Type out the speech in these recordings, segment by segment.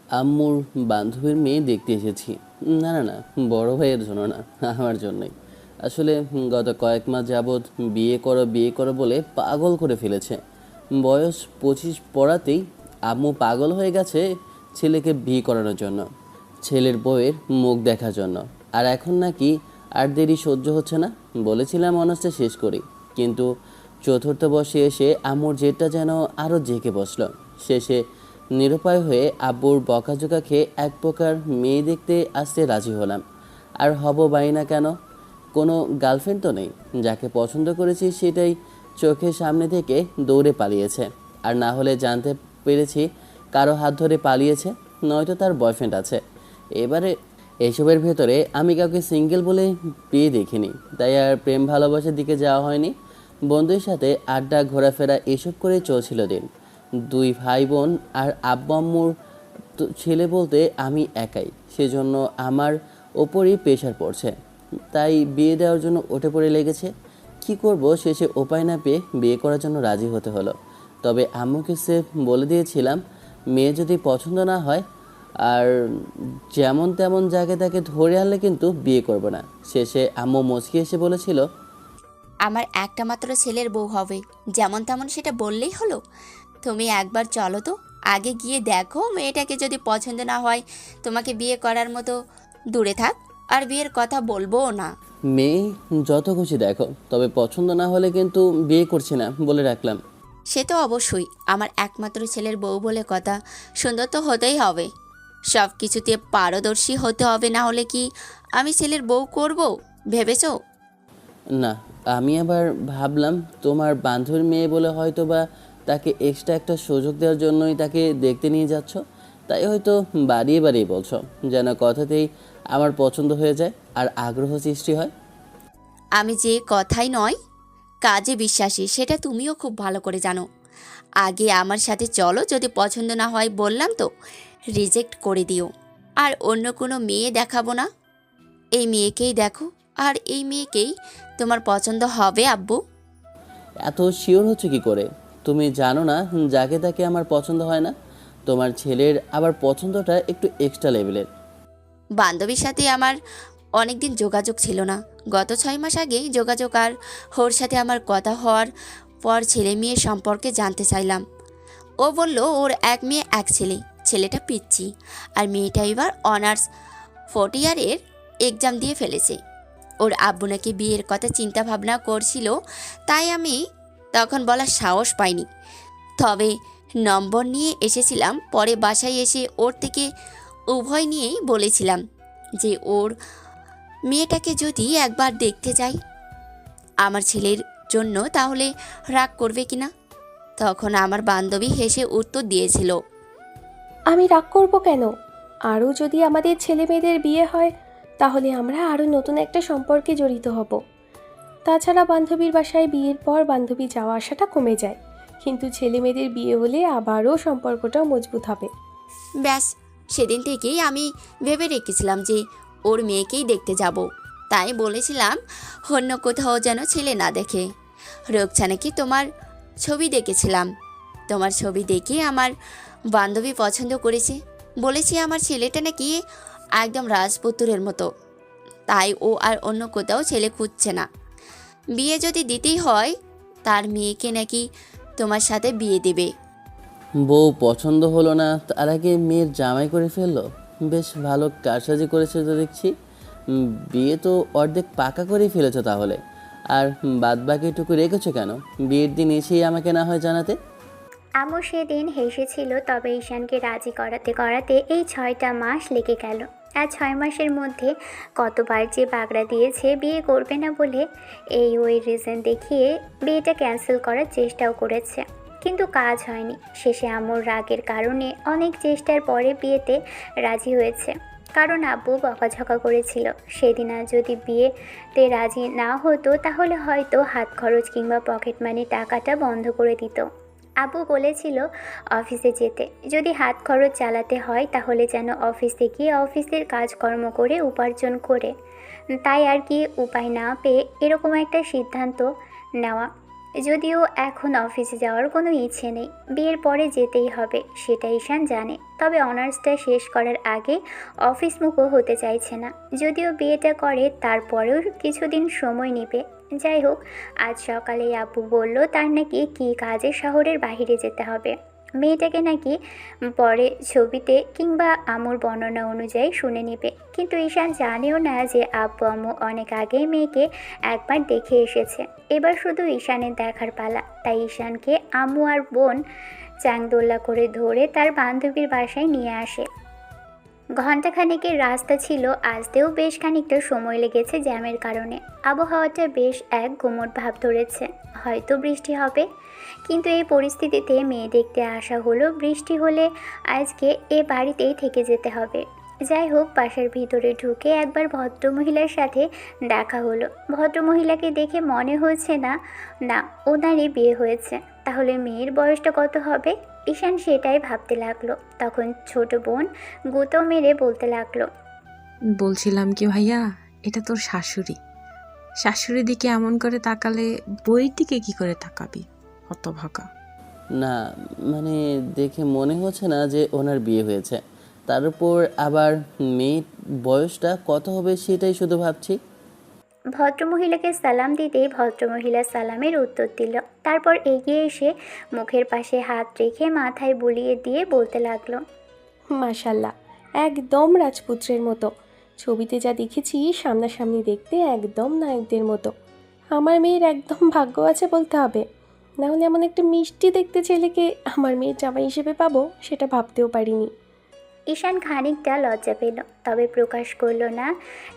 আম্মুর বান্ধবীর মেয়ে দেখতে এসেছি। না না না, বড় ভাইয়ের জন্য না, আমার জন্যই। আসলে গত কয়েক মাস যাবৎ বিয়ে করো বলে পাগল করে ফেলেছে। বয়স 25 পড়াতেই আম্মু পাগল হয়ে গেছে ছেলেকে বিয়ে করানোর জন্য, ছেলের বউয়ের মুখ দেখার জন্য। আর এখন নাকি আর দেরি সহ্য হচ্ছে না। বলেছিলাম অনার্সটা শেষ করি, কিন্তু চতুর্থ বর্ষে এসে আম্মুর জেদটা যেন আরও জেঁকে বসল। শেষে নিরুপায় হয়ে আব্বুর বকাঝোকা খেয়ে এক প্রকার মেয়ে দেখতে আসতে রাজি হলাম। আর হব বাই না কেন? কোনো গার্লফ্রেন্ড তো নেই। যাকে পছন্দ করেছি সেটাই চোখের সামনে থেকে দৌড়ে পালিয়েছে। আর না হলে জানতে পেরেছি কারো হাত ধরে পালিয়েছে, নয়তো তার বয়ফ্রেন্ড আছে। এবারে এসবের ভেতরে আমি কাউকে সিঙ্গেল বলে পেয়ে দেখিনি, তাই আর প্রেম ভালোবাসার দিকে যাওয়া হয়নি। বন্ধুদের সাথে আড্ডা ঘোরাফেরা এসব করে চলছিল দিন। দুই ভাই বোন আর আব্বু আম্মুর ছেলে বলতে আমি একাই, সেজন্য আমার ওপরই প্রেশার পড়ছে। তাই বিয়ে দেওয়ার জন্য উঠে পড়ে লেগেছে। কি করব, শেষে উপায় না পেয়ে বিয়ে করার জন্য রাজি হতে হলো। তবে আম্মুকে সেফ বলে দিয়েছিলাম, মেয়ে যদি পছন্দ না হয় আর যেমন তেমন জায়গায় তাকে ধরে আনলে কিন্তু বিয়ে করব না। শেষে আম্মু মুচকি এসে বলেছিল, আমার একটা মাত্র ছেলের বউ হবে, যেমন তেমন সেটা বললেই হলো? তুমি একবার চলো তো, আগে গিয়ে দেখো মেয়েটাকে যদি পছন্দ না হয় তোমাকে বিয়ে করার মতো দূরে থাক, আর বিয়ের কথা বলবোও না। মেয়ে যত খুশি দেখো, তবে পছন্দ না হলে কিন্তু বিয়ে করছি না বলে রাখলাম। সে তো অবশ্যই, আমার একমাত্র ছেলের বউ বলে কথা, সুন্দর তো হতেই হবে, সব কিছুতে পারদর্শী হতে হবে, না হলে কি আমি ছেলের বউ করব ভেবেছো? না, আমি আবার ভাবলাম তোমার বান্ধবীর মেয়ে বলে হয়তো বা তাকে এক্সট্রা একটা সুযোগ দেওয়ার জন্যই তাকে দেখতে নিয়ে যাচ্ছ। তাই হয়তো বাড়িয়ে বাড়িয়ে বলছো, যেন কথাতেই আমার পছন্দ হয়ে যায় আর আগ্রহ সৃষ্টি হয়। আমি যে কথাই নয়, কাজে বিশ্বাসী, সেটা তুমিও খুব ভালো করে জানো। আগে আমার সাথে চলো, যদি পছন্দ না হয় বললাম তো রিজেক্ট করে দিও। আর অন্য কোনো মেয়ে দেখাবো না, এই মেয়েকেই দেখো, আর এই মেয়েকেই তোমার পছন্দ হবে আব্বু। এত শিওর হচ্ছে কি করে? তুমি জানো না যাকে তাকে আমার পছন্দ হয় না? তোমার ছেলের আবার পছন্দটা একটু এক্সট্রা লেভেলের। বান্ধবীর সাথে আমার অনেক দিন যোগাযোগ ছিল না, গত 6 মাস আগেই যোগাযোগ, আর ওর সাথে আমার কথা হওয়ার পর ছেলে মেয়ে সম্পর্কে জানতে চাইলাম। ও বলল ওর এক মেয়ে এক ছেলে, ছেলেটা পিচ্ছি, আর মেয়েটা এবার অনার্স 4 ইয়ারের এক্সাম দিয়ে ফেলেছে। ওর আব্বু নাকি বিয়ের কথা চিন্তা ভাবনা করছিল, তাই আমি তখন বলার সাহস পাইনি। তবে নম্বর নিয়ে এসেছিলাম, পরে বাসায় এসে ওর থেকে উভয় নিয়েই বলেছিলাম যে ওর মেয়েটাকে যদি একবার দেখতে যাই আমার ছেলের জন্য, তাহলে রাগ করবে কিনা। তখন আমার বান্ধবী হেসে উত্তর দিয়েছিল, আমি রাগ করব কেন? আরও যদি আমাদের ছেলে মেয়েদের বিয়ে হয়, তাহলে আমরা আরও নতুন একটা সম্পর্কে জড়িত হব। তাছাড়া বান্ধবীর বাসায় বিয়ের পর বান্ধবী যাওয়া আসাটা কমে যায়, কিন্তু ছেলে মেয়েদের বিয়ে হলে আবারও সম্পর্কটাও মজবুত হবে। ব্যাস, সেদিন থেকেই আমি ভেবে রেখেছিলাম যে ওর মেয়েকেই দেখতে যাব। তাই বলেছিলাম অন্য কোথাও যেন ছেলে না দেখে। রোকছা নাকি তোমার ছবি দেখেছিলাম, তোমার ছবি দেখে আমার বান্ধবী পছন্দ করেছে। বলেছি আমার ছেলেটা নাকি একদম রাজপুত্রের মতো, তাই ও আর অন্য কোথাও ছেলে খুঁজছে না। বিয়ে যদি দিতেই হয় তার মেয়েকে নাকি তোমার সাথে বিয়ে দেবে। বউ পছন্দ হলো না, তার আগে মেয়ের জামাই করে ফেললো। বেশ ভালো কারসাজি করেছে তো দেখছি। বিয়ে তো অর্ধেক পাকা করেই ফেলেছো তাহলে। আর বাদ বাকিটুকু রেখেছো কেন? বিয়ের দিন এসেই আমাকে না হয় জানাতে। আম্মু সেদিন হেসেছিল, তবে ঈশানকে রাজি করাতে করাতে এই 6টা মাস লেগে গেল। আর 6 মাসের মধ্যে কতবার যে বাগড়া দিয়েছে বিয়ে করবে না বলে, এই ওই রিজন দেখিয়ে বিয়েটা ক্যান্সেল করার চেষ্টাও করেছে, কিন্তু কাজ হয়নি। শেষে আম্মুর রাগের কারণে অনেক চেষ্টার পরে বিয়েতে রাজি হয়েছে, কারণ আব্বু বকাঝকা করেছিল। সেদিন আর যদি বিয়েতে রাজি না হতো তাহলে হয়তো হাত খরচ কিংবা পকেট মানি টাকাটা বন্ধ করে দিত। আব্বু বলেছিল অফিসে যেতে, যদি হাত খরচ চালাতে হয় তাহলে যেন অফিসে গিয়ে অফিসের কাজকর্ম করে উপার্জন করে। তাই আর কি উপায় না পেয়ে এরকম একটা সিদ্ধান্ত নেওয়া। যদিও এখন অফিসে যাওয়ার কোনো ইচ্ছে নেই, বিয়ের পরে যেতেই হবে সেটা ঈশান জানে। তবে অনার্সটা শেষ করার আগে অফিসমুখও হতে চাইছে না। যদিও বিয়েটা করে তারপরেও কিছুদিন সময় নেবে। যাই হোক, আজ সকালেই আব্বু বলল তার নাকি কী কাজে শহরের বাইরে যেতে হবে। মেয়েটাকে নাকি পরে ছবিতে কিংবা আম্মুর বর্ণনা অনুযায়ী শুনে নেবে। কিন্তু ঈশান জানেও না যে আব্বু আম্মু অনেক আগেই মেয়েকে একবার দেখে এসেছে। এবার শুধু ঈশানের দেখার পালা। তাই ঈশানকে আম্মু আর বোন চাংদোল্লা করে ধরে তার বান্ধবীর বাসায় নিয়ে আসে। ঘণ্টাখানেকের রাস্তা ছিল, আসতেও বেশ খানিকটা সময় লেগেছে জ্যামের কারণে। আবহাওয়াটা বেশ এক গুমোট ভাব ধরেছে, হয়তো বৃষ্টি হবে। কিন্তু এই পরিস্থিতিতে মেয়ে দেখতে আসা হলো, বৃষ্টি হলে আজকে এ বাড়িতেই থেকে যেতে হবে। যাই হোক, বাসার ভিতরে ঢুকে একবার ভদ্রমহিলার সাথে দেখা হলো। ভদ্রমহিলাকে দেখে মনে হচ্ছে না না ওনারই বিয়ে হয়েছে। তাহলে মেয়ের বয়সটা কত হবে? ঈশান সেটাই ভাবতে লাগলো। তখন ছোট বোন গুঁতো মেরে বলতে লাগলো, বলছিলাম কি ভাইয়া, এটা তোর শাশুড়ি। শাশুড়ির দিকে এমন করে তাকালে বইয়ের দিকে কি করে তাকাবি? হতভাগা। না মানে দেখে মনে হচ্ছে না যে ওনার বিয়ে হয়েছে। তার উপর আবার মেয়ের বয়সটা কত হবে সেটাই শুধু ভাবছি। ভদ্রমহিলাকে সালাম দিতেই ভদ্রমহিলা সালামের উত্তর দিল। তারপর এগিয়ে এসে মুখের পাশে হাত রেখে মাথায় বুলিয়ে দিয়ে বলতে লাগলো, মাশাল্লাহ, একদম রাজপুত্রের মতো। ছবিতে যা দেখেছি সামনাসামনি দেখতে একদম নায়কদের মতো। আমার মেয়ের একদম ভাগ্য আছে বলতে হবে, নাহলে এমন একটা মিষ্টি দেখতে ছেলেকে আমার মেয়ের জামাই হিসেবে পাবো সেটা ভাবতেও পারিনি। ঈশান খানিকটা লজ্জা পেল, তবে প্রকাশ করলো না।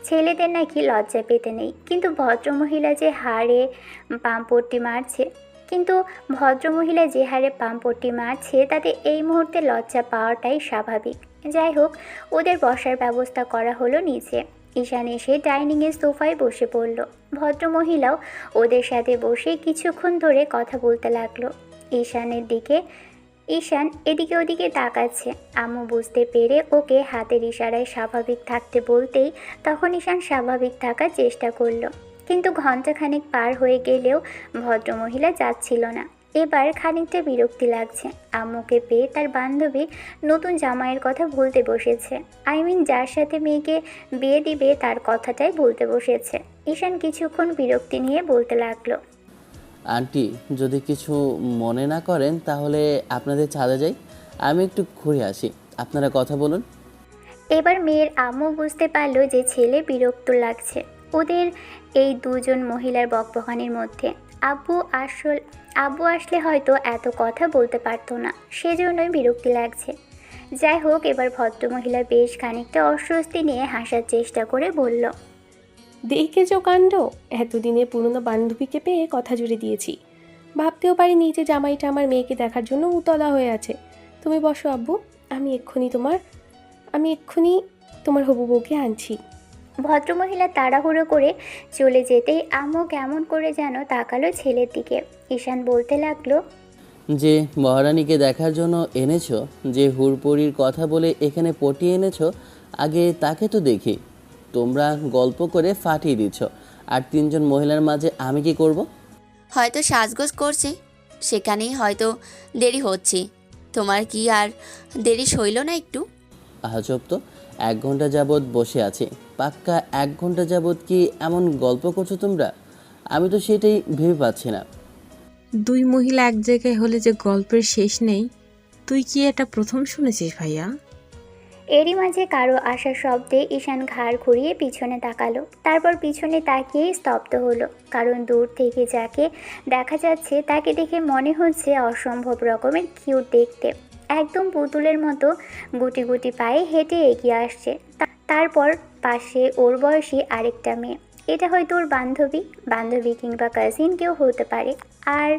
ছেলেদের নাকি লজ্জা পেতে নেই, কিন্তু ভদ্রমহিলা যে হারে পাম্পটি মারছে তাতে এই মুহূর্তে লজ্জা পাওয়াটাই স্বাভাবিক। যাই হোক, ওদের বসার ব্যবস্থা করা হলো নিচে। ঈশান এসে ডাইনিংয়ের সোফায় বসে পড়ল। ভদ্রমহিলাও ওদের সাথে বসে কিছুক্ষণ ধরে কথা বলতে লাগলো। ঈশান এদিকে ওদিকে তাকাচ্ছে। আম্মু বুঝতে পেরে ওকে হাতের ইশারায় স্বাভাবিক থাকতে বলতেই তখন ঈশান স্বাভাবিক থাকার চেষ্টা করলো। কিন্তু ঘন্টাখানেক পার হয়ে গেলেও ভদ্রমহিলা যাচ্ছিল না। এবার খানিকটা বিরক্তি লাগছে। আম্মুকে পেয়ে তার বান্ধবী নতুন জামাইয়ের কথা বলতে বসেছে। যার সাথে মেয়েকে বিয়ে দিবে তার কথাটাই বলতে বসেছে। ঈশান কিছুক্ষণ বিরক্তি নিয়ে বলতে লাগলো, আন্টি যদি কিছু মনে না করেন তাহলে আপনাদের ছাদে যাই, আমি একটু ঘুরে আসি, আপনারা কথা বলুন। এবার মেয়ের আম্মু বুঝতে পারলো যে ছেলে বিরক্ত লাগছে ওদের এই দুজন মহিলার বকবকানির মধ্যে। আব্বু আসলে হয়তো এত কথা বলতে পারতো না, সেজন্যই বিরক্তি লাগছে। যাই হোক, এবার ভদ্রমহিলা বেশ খানিকটা অস্বস্তি নিয়ে হাসার চেষ্টা করে বলল, দেখেছো কাণ্ড, এতদিনে পুরনো বান্ধবীকে পেয়ে কথা জুড়ে দিয়েছি। ভাবতেও পারিনি যে জামাইটা আমার মেয়েকে দেখার জন্য উতলা হয়ে আছে। তুমি বসো আব্বু, আমি এক্ষুনি তোমার হবু বউকে আনছি। ভদ্রমহিলা তাড়াহুড়ো করে চলে যেতেই আম্মু কেমন করে যেন তাকালো ছেলের দিকে। ঈশান বলতে লাগলো, যে মহারানীকে দেখার জন্য এনেছো, যে হুড়পড়ির কথা বলে এখানে পটিয়ে এনেছো, আগে তাকে তো দেখি। তোমরা গল্প করে ফাটিয়ে দিচ্ছ, আর তিনজন মহিলার মাঝে আমি কি করব? হয়তো সাজগোজ করছে, সেখানেই হয়তো দেরি হচ্ছে। তোমার কি আর দেরি সইল না একটু? আজব তো, 1 ঘন্টা যাবৎ বসে আছি, পাক্কা 1 ঘন্টা যাবৎ কি এমন গল্প করছো তোমরা? আমি তো সেটাই ভেবে পাচ্ছি না। দুই মহিলা এক জায়গায় হলে যে গল্পের শেষ নেই, তুই কি এটা প্রথম শুনেছিস ভাইয়া? এরই মাঝে কারো আসার শব্দে ঈশান ঘাড় ঘুরিয়ে পিছনে তাকালো। তারপর পিছনে তাকিয়েই স্তব্ধ হলো, কারণ দূর থেকে যাকে দেখা যাচ্ছে তাকে দেখে মনে হচ্ছে অসম্ভব রকমের কিউট দেখতে। একদম পুতুলের মতো গুটি গুটি পায়ে হেঁটে এগিয়ে আসছে। তারপর পাশে ওর বয়সী আরেকটা মেয়ে। এটা হয়তো ওর বান্ধবী কিংবা কাজিন কেউ হতে পারে। আর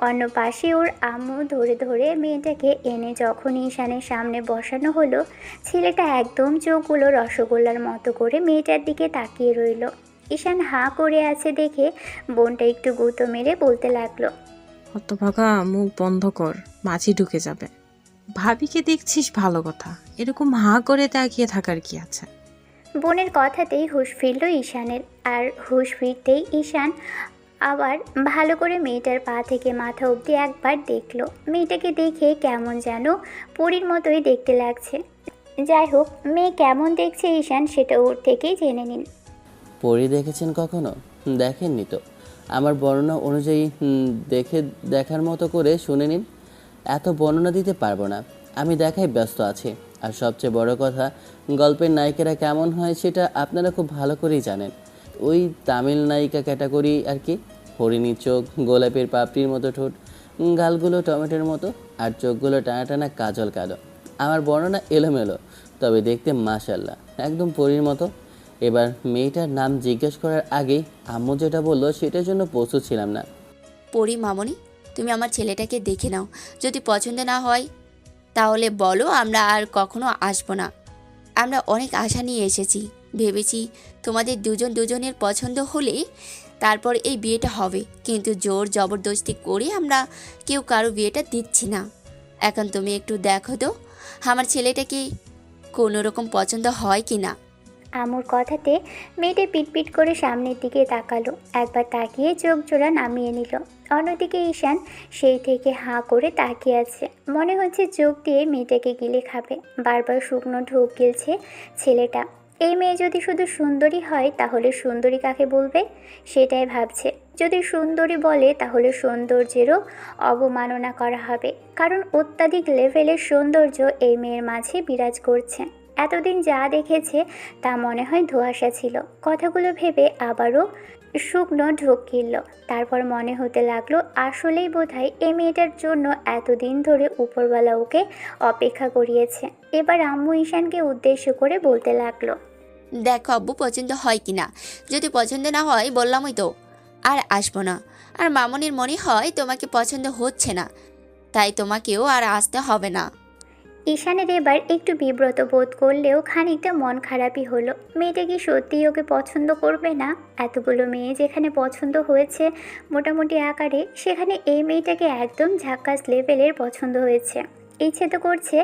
অন্য পাশে ওর আম্মু ধরে ধরে মেয়েটাকে এনে যখন ঈশানের সামনে বসানো হলো, ছেলেটা একদম চোখগুলো রসগোল্লার মতো করে মেয়েটার দিকে তাকিয়ে রইল। ঈশান হাঁ করে আছে দেখে বোনটা একটু গুঁতো মেরে বলতে লাগলো, হতভাগা, মুখ বন্ধ কর, মাছি ঢুকে যাবে। ভাবিকে দেখছিস ভালো কথা, এরকম হাঁ করে তাকিয়ে থাকার কি আছে? বোনের কথাতেই হুঁশ ফিরল ঈশানের। আর হুঁশ ফিরতেই ঈশান আবার ভালো করে মেয়েটার পা থেকে মাথা অবধি একবার দেখলো। মেয়েটাকে দেখে কেমন যেন পরীর মতোই দেখতে লাগছে। যাই হোক, মেয়ে কেমন দেখছে ঈশান সেটা ওর থেকেই জেনে নিন। পরী দেখেছেন কখনো? দেখেননি তো। আমার বর্ণনা অনুযায়ী দেখার মতো করে শুনে নিন। এত বর্ণনা দিতে পারবো না, আমি দেখাই ব্যস্ত আছি। আর সবচেয়ে বড় কথা, গল্পের নায়িকারা কেমন হয় সেটা আপনারা খুব ভালো করেই জানেন। ওই তামিল নায়িকা ক্যাটাগরি আর কি। হরিণীর চোখ, গোলাপের পাপড়ির মতো ঠোঁট, গালগুলো টমেটোর মতো, আর চোখগুলো টানা টানা কাজল কালো। আমার বর্ণনা এলোমেলো, তবে দেখতে মাশাল্লাহ একদম পরীর মতো। এবার মেয়েটার নাম জিজ্ঞেস করার আগেই আম্মু যেটা বললো সেটার জন্য প্রস্তুত ছিলাম না। পরি মামনি, তুমি আমার ছেলেটাকে দেখে নাও। যদি পছন্দ না হয় তাহলে বলো, আমরা আর কখনো আসবো না। আমরা অনেক আশা নিয়ে এসেছি, ভেবেছি তোমাদের দুজনের পছন্দ হলে তারপর এই বিয়েটা হবে, কিন্তু জোর জবরদস্তি করে আমরা কেউ কারো বিয়েটা দিচ্ছি না। এখন তুমি একটু দেখো তো আমার ছেলেটাকে কোনো রকম পছন্দ হয় কি না। আমুর কথাতে মেয়েটা পিটপিট করে সামনের দিকে তাকালো। একবার তাকিয়ে চোখ জোড়া নামিয়ে নিল। অন্যদিকে ঈশান সেই থেকে হাঁ করে তাকিয়ে আছে। মনে হচ্ছে চোখ দিয়ে মেয়েটাকে গিলে খাবে। বারবার শুকনো ঢোক গিলছে ছেলেটা। এই মেয়ে যদি শুধু সুন্দরী হয় তাহলে সুন্দরী কাকে বলবে সেটাই ভাবছে। যদি সুন্দরী বলে তাহলে সৌন্দর্যেরও অবমাননা করা হবে, কারণ অত্যাধিক লেভেলের সৌন্দর্য এই মেয়ের মাঝে বিরাজ করছে। এতদিন যা দেখেছে তা মনে হয় ধোঁয়াশা ছিল। কথাগুলো ভেবে আবারও শুকনো ঢোক গিলল। তারপর মনে হতে লাগলো আসলেই বোধহয় এই মেয়েটার জন্য এতদিন ধরে উপরওয়ালা ওকে অপেক্ষা করিয়েছে। এবার আম্মু ঈশানকে উদ্দেশ্য করে বলতে লাগলো, দেখো আব্বু পছন্দ হয় কি না। যদি পছন্দ না হয় বললামই তো আর আসবো না। আর মামনির মনে হয় তোমাকে পছন্দ হচ্ছে না, তাই তোমাকেও আর আসতে হবে না। ঈশানের এবার একটু বিব্রত বোধ করলেও খানিকটা মন খারাপই হলো। মেয়েটা কি সত্যিই ওকে পছন্দ করবে না? এতগুলো মেয়ে যেখানে পছন্দ হয়েছে মোটামুটি আকারে, সেখানে এই মেয়েটাকে একদম ঝাক্কাস লেভেলের পছন্দ হয়েছে। ইচ্ছে তো করছে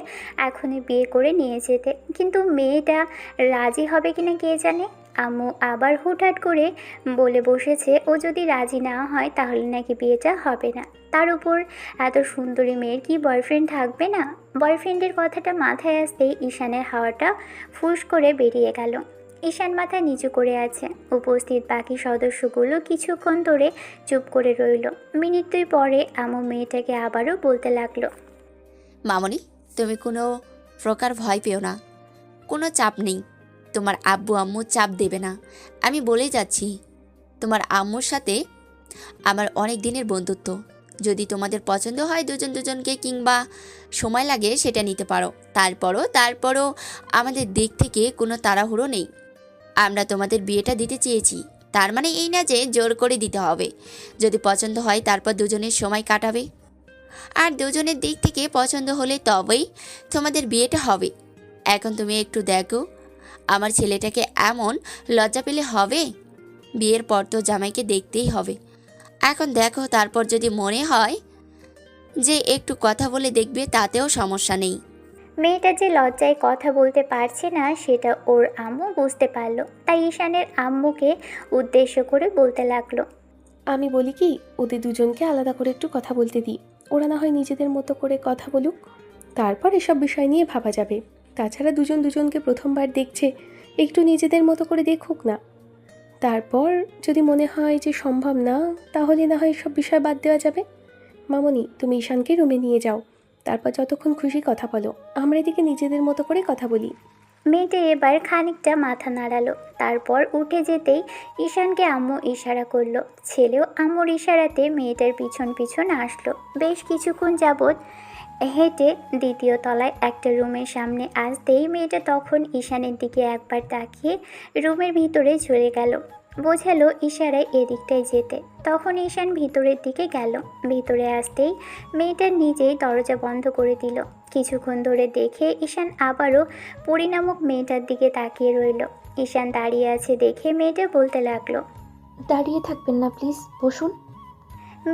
এখনই বিয়ে করে নিয়ে যেতে, কিন্তু মেয়েটা রাজি হবে কিনা কে জানে। আম্মু আবার হুটহাট করে বলে বসেছে ও যদি রাজি না হয় তাহলে নাকি বিয়েটা হবে না। তার উপর এত সুন্দরী মেয়ের কি বয়ফ্রেন্ড থাকবে না? বয়ফ্রেন্ডের কথাটা মাথায় আসতেই ঈশানের হাওয়াটা ফুস করে বেরিয়ে গেল। ঈশান মাথা নিচু করে আছে। উপস্থিত বাকি সদস্যগুলো কিছুক্ষণ ধরে চুপ করে রইল। মিনিট দুই পরে আম্মু মেয়েটাকে আবারও বলতে লাগলো, মামনি, তুমি কোনো প্রকার ভয় পেও না, কোনো চাপ নেই। তোমার আব্বু আম্মু চাপ দেবে না। আমি বলেই যাচ্ছি, তোমার আম্মুর সাথে আমার অনেক দিনের বন্ধুত্ব। যদি তোমাদের পছন্দ হয় দুজনকে, কিংবা সময় লাগে সেটা নিতে পারো। তারপরও আমাদের দিক থেকে কোনো তাড়াহুড়ো নেই। আমরা তোমাদের বিয়েটা দিতে চেয়েছি, তার মানে এই না যে জোর করে দিতে হবে। যদি পছন্দ হয় তারপর দুজনের সময় কাটাবে, আর দুজনের দিক থেকে পছন্দ হলে তবেই তোমাদের বিয়েটা হবে। এখন তুমি একটু দেখো আমার ছেলেটাকে, এমন লজ্জা পেলে হবে? বিয়ের পর তো জামাইকে দেখতেই হবে। এখন দেখো, তারপর যদি মনে হয় যে একটু কথা বলে দেখবে তাতেও সমস্যা নেই। মেয়েটা যে লজ্জায় কথা বলতে পারছে না সেটা ওর আম্মু বুঝতে পারলো। তাই ঈশানের আম্মুকে উদ্দেশ্য করে বলতে লাগলো, আমি বলি কি, ওদের দুজনকে আলাদা করে একটু কথা বলতে দিই। ওরা না হয় নিজেদের মতো করে কথা বলুক, তারপর এসব বিষয় নিয়ে ভাবা যাবে। তাছাড়া দুজনকে প্রথমবার দেখছে, একটু নিজেদের মতো করে দেখুক না। তারপর যদি মনে হয় যে সম্ভব না, তাহলে না হয় সব বিষয় বাদ দেওয়া যাবে। মামনি, তুমি ঈশানকে রুমে নিয়ে যাও, তারপর যতক্ষণ খুশি কথা বলো। আমরা এদিকে নিজেদের মতো করে কথা বলি। মেয়েটা এবার খানিকটা মাথা নাড়ালো। তারপর উঠে যেতেই ঈশানকে আম্মু ইশারা করলো। ছেলেও আম্মুর ইশারাতে মেয়েটার পিছন পিছন আসলো। বেশ কিছুক্ষণ যাবৎ হেঁটে দ্বিতীয় তলায় একটা রুমের সামনে আসতেই মেয়েটা তখন ঈশানের দিকে একবার তাকিয়ে রুমের ভিতরে চলে গেল। বোঝালো ইশারায় এদিকটায় যেতে। তখন ঈশান ভিতরের দিকে গেল। ভিতরে আসতেই মেয়েটা নিজেই দরজা বন্ধ করে দিল। কিছুক্ষণ ধরে দেখে ঈশান আবারও পরি নামক মেয়েটার দিকে তাকিয়ে রইল। ঈশান দাঁড়িয়ে আছে দেখে মেয়েটা বলতে লাগলো, দাঁড়িয়ে থাকবেন না প্লিজ, বসুন।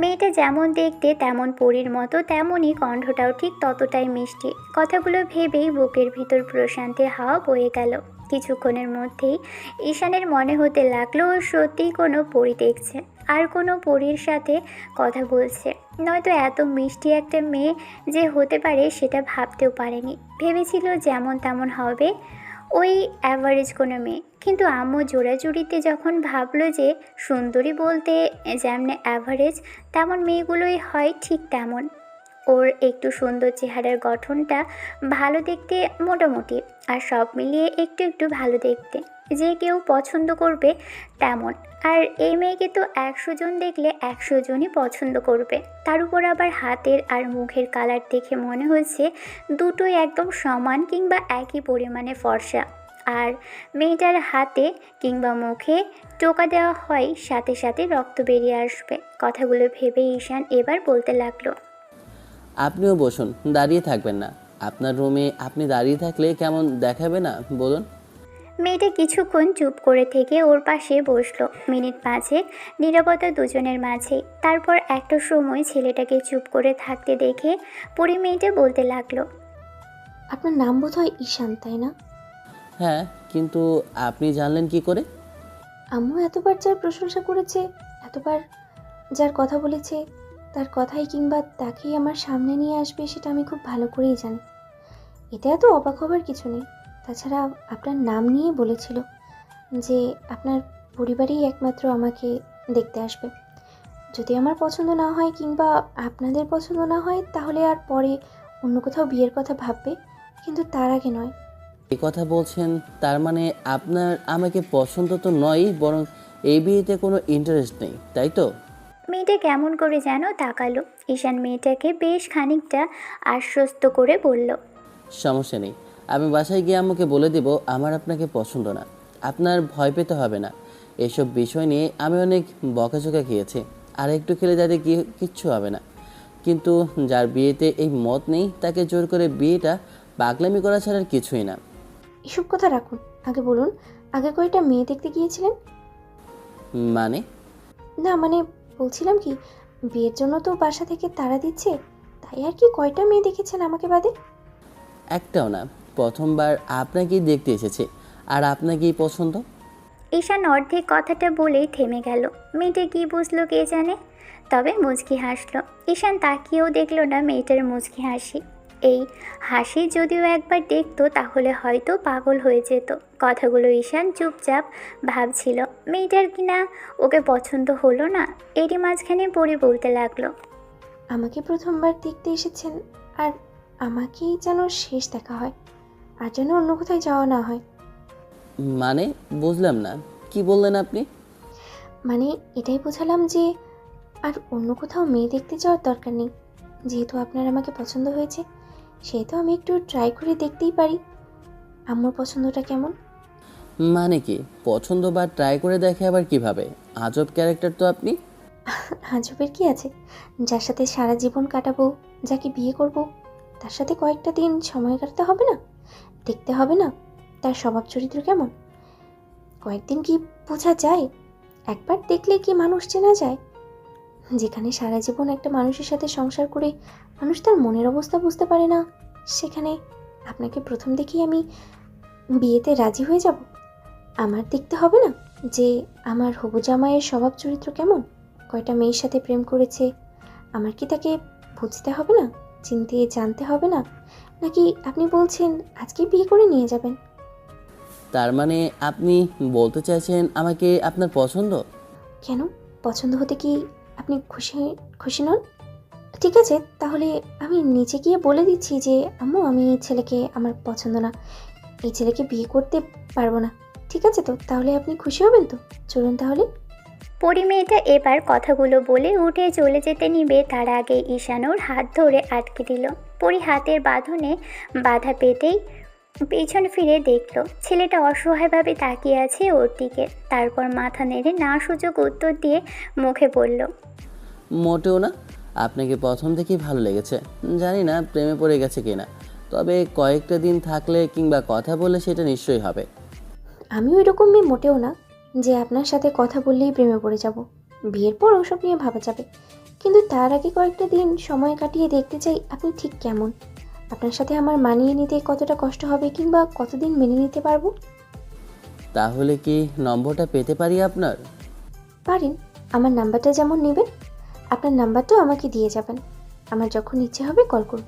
মেয়েটা যেমন দেখতে তেমন পরীর মতো, তেমনই কণ্ঠটাও ঠিক ততটাই মিষ্টি। কথাগুলো ভেবেই বুকের ভিতর প্রশান্তির হাওয়া বয়ে গেল। কিছুক্ষণের মধ্যেই ঈশানের মনে হতে লাগলো ও সত্যিই কোনো পরী দেখছে, আর কোনো পরীর সাথে কথা বলছে। নয়তো এত মিষ্টি একটা মেয়ে যে হতে পারে সেটা ভাবতেও পারেনি। ভেবেছিল যেমন তেমন হবে, ওই অ্যাভারেজ কোনো মেয়ে। কিন্তু আম্মু জোড়াজুড়িতে যখন ভাবলো যে সুন্দরী বলতে যেমন অ্যাভারেজ, তেমন মেয়েগুলোই হয় ঠিক তেমন। ওর একটু সুন্দর চেহারার গঠনটা ভালো দেখতে মোটামুটি, আর সব মিলিয়ে একটু একটু ভালো দেখতে, যে কেউ পছন্দ করবে তেমন। আর এই মেয়েকে তো 100 জন দেখলে 100 জনই পছন্দ করবে। তার উপর আবার হাতের আর মুখের কালার দেখে মনে হচ্ছে দুটোই একদম সমান কিংবা একই পরিমাণে ফর্সা। আর মেয়েটার হাতে কিংবা মুখে টোকা দেওয়া হয়, সাথে সাথে রক্ত বেরিয়ে আসবে। কথাগুলো ভেবে ঈশান এবার বলতে লাগলো, আপনিও বসুন, দাঁড়িয়ে থাকবেন না। আপনার রুমে আপনি দাঁড়িয়ে থাকলে কেমন দেখাবে না বলুন? মেয়েটা কিছুক্ষণ চুপ করে থেকে ওর পাশে বসলো। মিনিট 5 নীরবতা দুজনের মাঝে। তারপর একটা সময় ছেলেটাকে চুপ করে থাকতে দেখে পরি মেয়েটা বলতে লাগলো, আপনার নাম বোধহয় ঈশান, তাই না? হ্যাঁ, কিন্তু আপনি জানলেন কি করে? আম্মু এতবার যার প্রশংসা করেছে, এতবার যার কথা বলেছে, তার কথাই কিংবা তাকেই আমার সামনে নিয়ে আসবে সেটা আমি খুব ভালো করেই জানি। এটা এত অবাক হবার কিছু নেই। তাছাড়া আপনার নাম নিয়ে বলেছিল যে আপনার পরিবারই একমাত্র আমাকে দেখতে আসবে। যদি আমার পছন্দ না হয় কিংবা আপনাদের পছন্দ না হয় তাহলে আর পরে অন্য কোথাও বিয়ের কথা ভাববে, কিন্তু তার আগে নয়। এই কথা বলছেন, তার মানে আপনার আমাকে পছন্দ তো নয়ই, বরং এই বিয়েতে কোনো ইন্টারেস্ট নেই, তাই তো? মেয়েটা কেমন করে যেন তাকালো। ঈশান মেয়েটাকে বেশ খানিকটা আশ্বস্ত করে বলল, সমস্যা নেই, আমি বাসায় গিয়ে আম্মুকে বলে দেব আমার আপনাকে পছন্দ না। আপনার ভয় পেতে হবে না। এসব বিষয় নিয়ে আমি অনেক বকাঝকা খেয়েছি, আর একটু খেলে যাতে কিচ্ছু হবে না। কিন্তু যার বিয়েতে এই মত নেই তাকে জোর করে বিয়েটা পাগলামি করা ছাড়া আর কিছুই না। এসব কথা রাখুন, আগে বলুন, আগে কয়টা মেয়ে দেখতে গিয়েছিলেন? মানে? না মানে বলছিলাম কি, বিয়ের জন্য তো বাসা থেকে তাড়া দিচ্ছে, তাই আর কি কয়টা মেয়ে দেখেছেন আমাকে বাদে? একটাও না, প্রথমবার আপনাকেই দেখতে এসেছে, আর আপনাকেই পছন্দ। ঈশান অর্ধেক কথাটা বলেই থেমে গেল। মেয়েটা কি বুঝলো কে জানে, তবে মুচকি হাসলো। ঈশান তাকিয়েও দেখলো না মেয়েটার মুচকি হাসি। এই হাসি যদিও একবার দেখতো তাহলে হয়তো পাগল হয়ে যেত। কথাগুলো ঈশান চুপচাপ ভাবছিল। মেয়েটার কিনা ওকে পছন্দ হলো না। এরই মাঝখানে পরি বলতে লাগলো, আমাকে প্রথমবার দেখতে এসেছেন, আর আমাকেই যেন শেষ দেখা হয়, আর যেন অন্য কোথায় যাওয়া না হয়। মানে বুঝলাম না, কি বললেন আপনি? মানে এটাই বোঝালাম যে আর অন্য কোথাও মেয়ে দেখতে যাওয়ার দরকার নেই। যেহেতু আপনার আমাকে পছন্দ হয়েছে, সেহেতু আমি একটু ট্রাই করে দেখতেই পারি আম্মুর পছন্দটা কেমন। মানে কি, পছন্দ বা ট্রাই করে দেখে আবার কিভাবে? আজব ক্যারেক্টার তো আপনি। আজবের কি আছে? যার সাথে সারা জীবন কাটাবো, যাকে বিয়ে করব, তার সাথে কয়েকটা দিন সময় কাটাতে হবে না? দেখতে হবে না তার স্বভাব চরিত্র কেমন? কয়েকদিন কি বোঝা যায়? একবার দেখলে কি মানুষ চেনা যায়? যেখানে সারা জীবন একটা মানুষের সাথে সংসার করে মানুষ তার মনের অবস্থা বুঝতে পারে না, সেখানে আপনাকে প্রথম দেখেই আমি বিয়েতে রাজি হয়ে যাব? আমার দেখতে হবে না যে আমার হবু জামাইয়ের স্বভাব চরিত্র কেমন, কয়টা মেয়ের সাথে প্রেম করেছে? আমার কি তাকে বুঝতে হবে না, চিনতে জানতে হবে না? নাকি আপনি বলছেন আজকেই বিয়ে করে নিয়ে যাবেন? তার মানে আপনি বলতে চাইছেন আমাকে আপনার পছন্দ? কেন, পছন্দ হতে কি আপনি খুশি খুশি নন? ঠিক আছে, তাহলে আমি নিচে গিয়ে বলে দিচ্ছি যে আম্মু, আমি এই ছেলেকে আমার পছন্দ না, এই ছেলেকে বিয়ে করতে পারবো না। ঠিক আছে তো, তাহলে আপনি খুশি হবেন তো? চলুন তাহলে। পরি মেয়েটা এবার কথাগুলো বলে উঠে চলে যেতে নিবে, তার আগে ঈশান ওর হাত ধরে আটকে দিল। পরি হাতের বাঁধনে বাধা পেতেই পেছন ফিরে দেখলো ছেলেটা অসহায়ভাবে তাকিয়ে আছে ওর দিকে। তারপর মাথা নেড়ে না সুযোগ উত্তর দিয়ে মুখে বলল, মোটেও না, আপনাকে প্রথম থেকেই ভালো লেগেছে। জানি না প্রেমে পড়ে গেছে কিনা, তবে কয়েকটা দিন থাকলে কিংবা কথা বলে সেটা নিশ্চয়ই হবে। আমি ওই রকম মেয়ে মোটেও না যে আপনার সাথে কথা বললেই প্রেমে পড়ে যাব। বিয়ের পর ওসব নিয়ে ভাবা যাবে, কিন্তু তার আগে কয়েকটা দিন সময় কাটিয়ে দেখতে চাই আপনি ঠিক কেমন, আপনার সাথে আমার মানিয়ে নিতে কতটা কষ্ট হবে কিংবা কতদিন মেনে নিতে পারবো। তাহলে কি নম্বরটা পেতে পারি আপনার? পারেন। আমার নাম্বারটা যেমন নেবেন, আপনার নাম্বারটাও আমাকে দিয়ে যাবেন। আমার যখন ইচ্ছে হবে কল করব।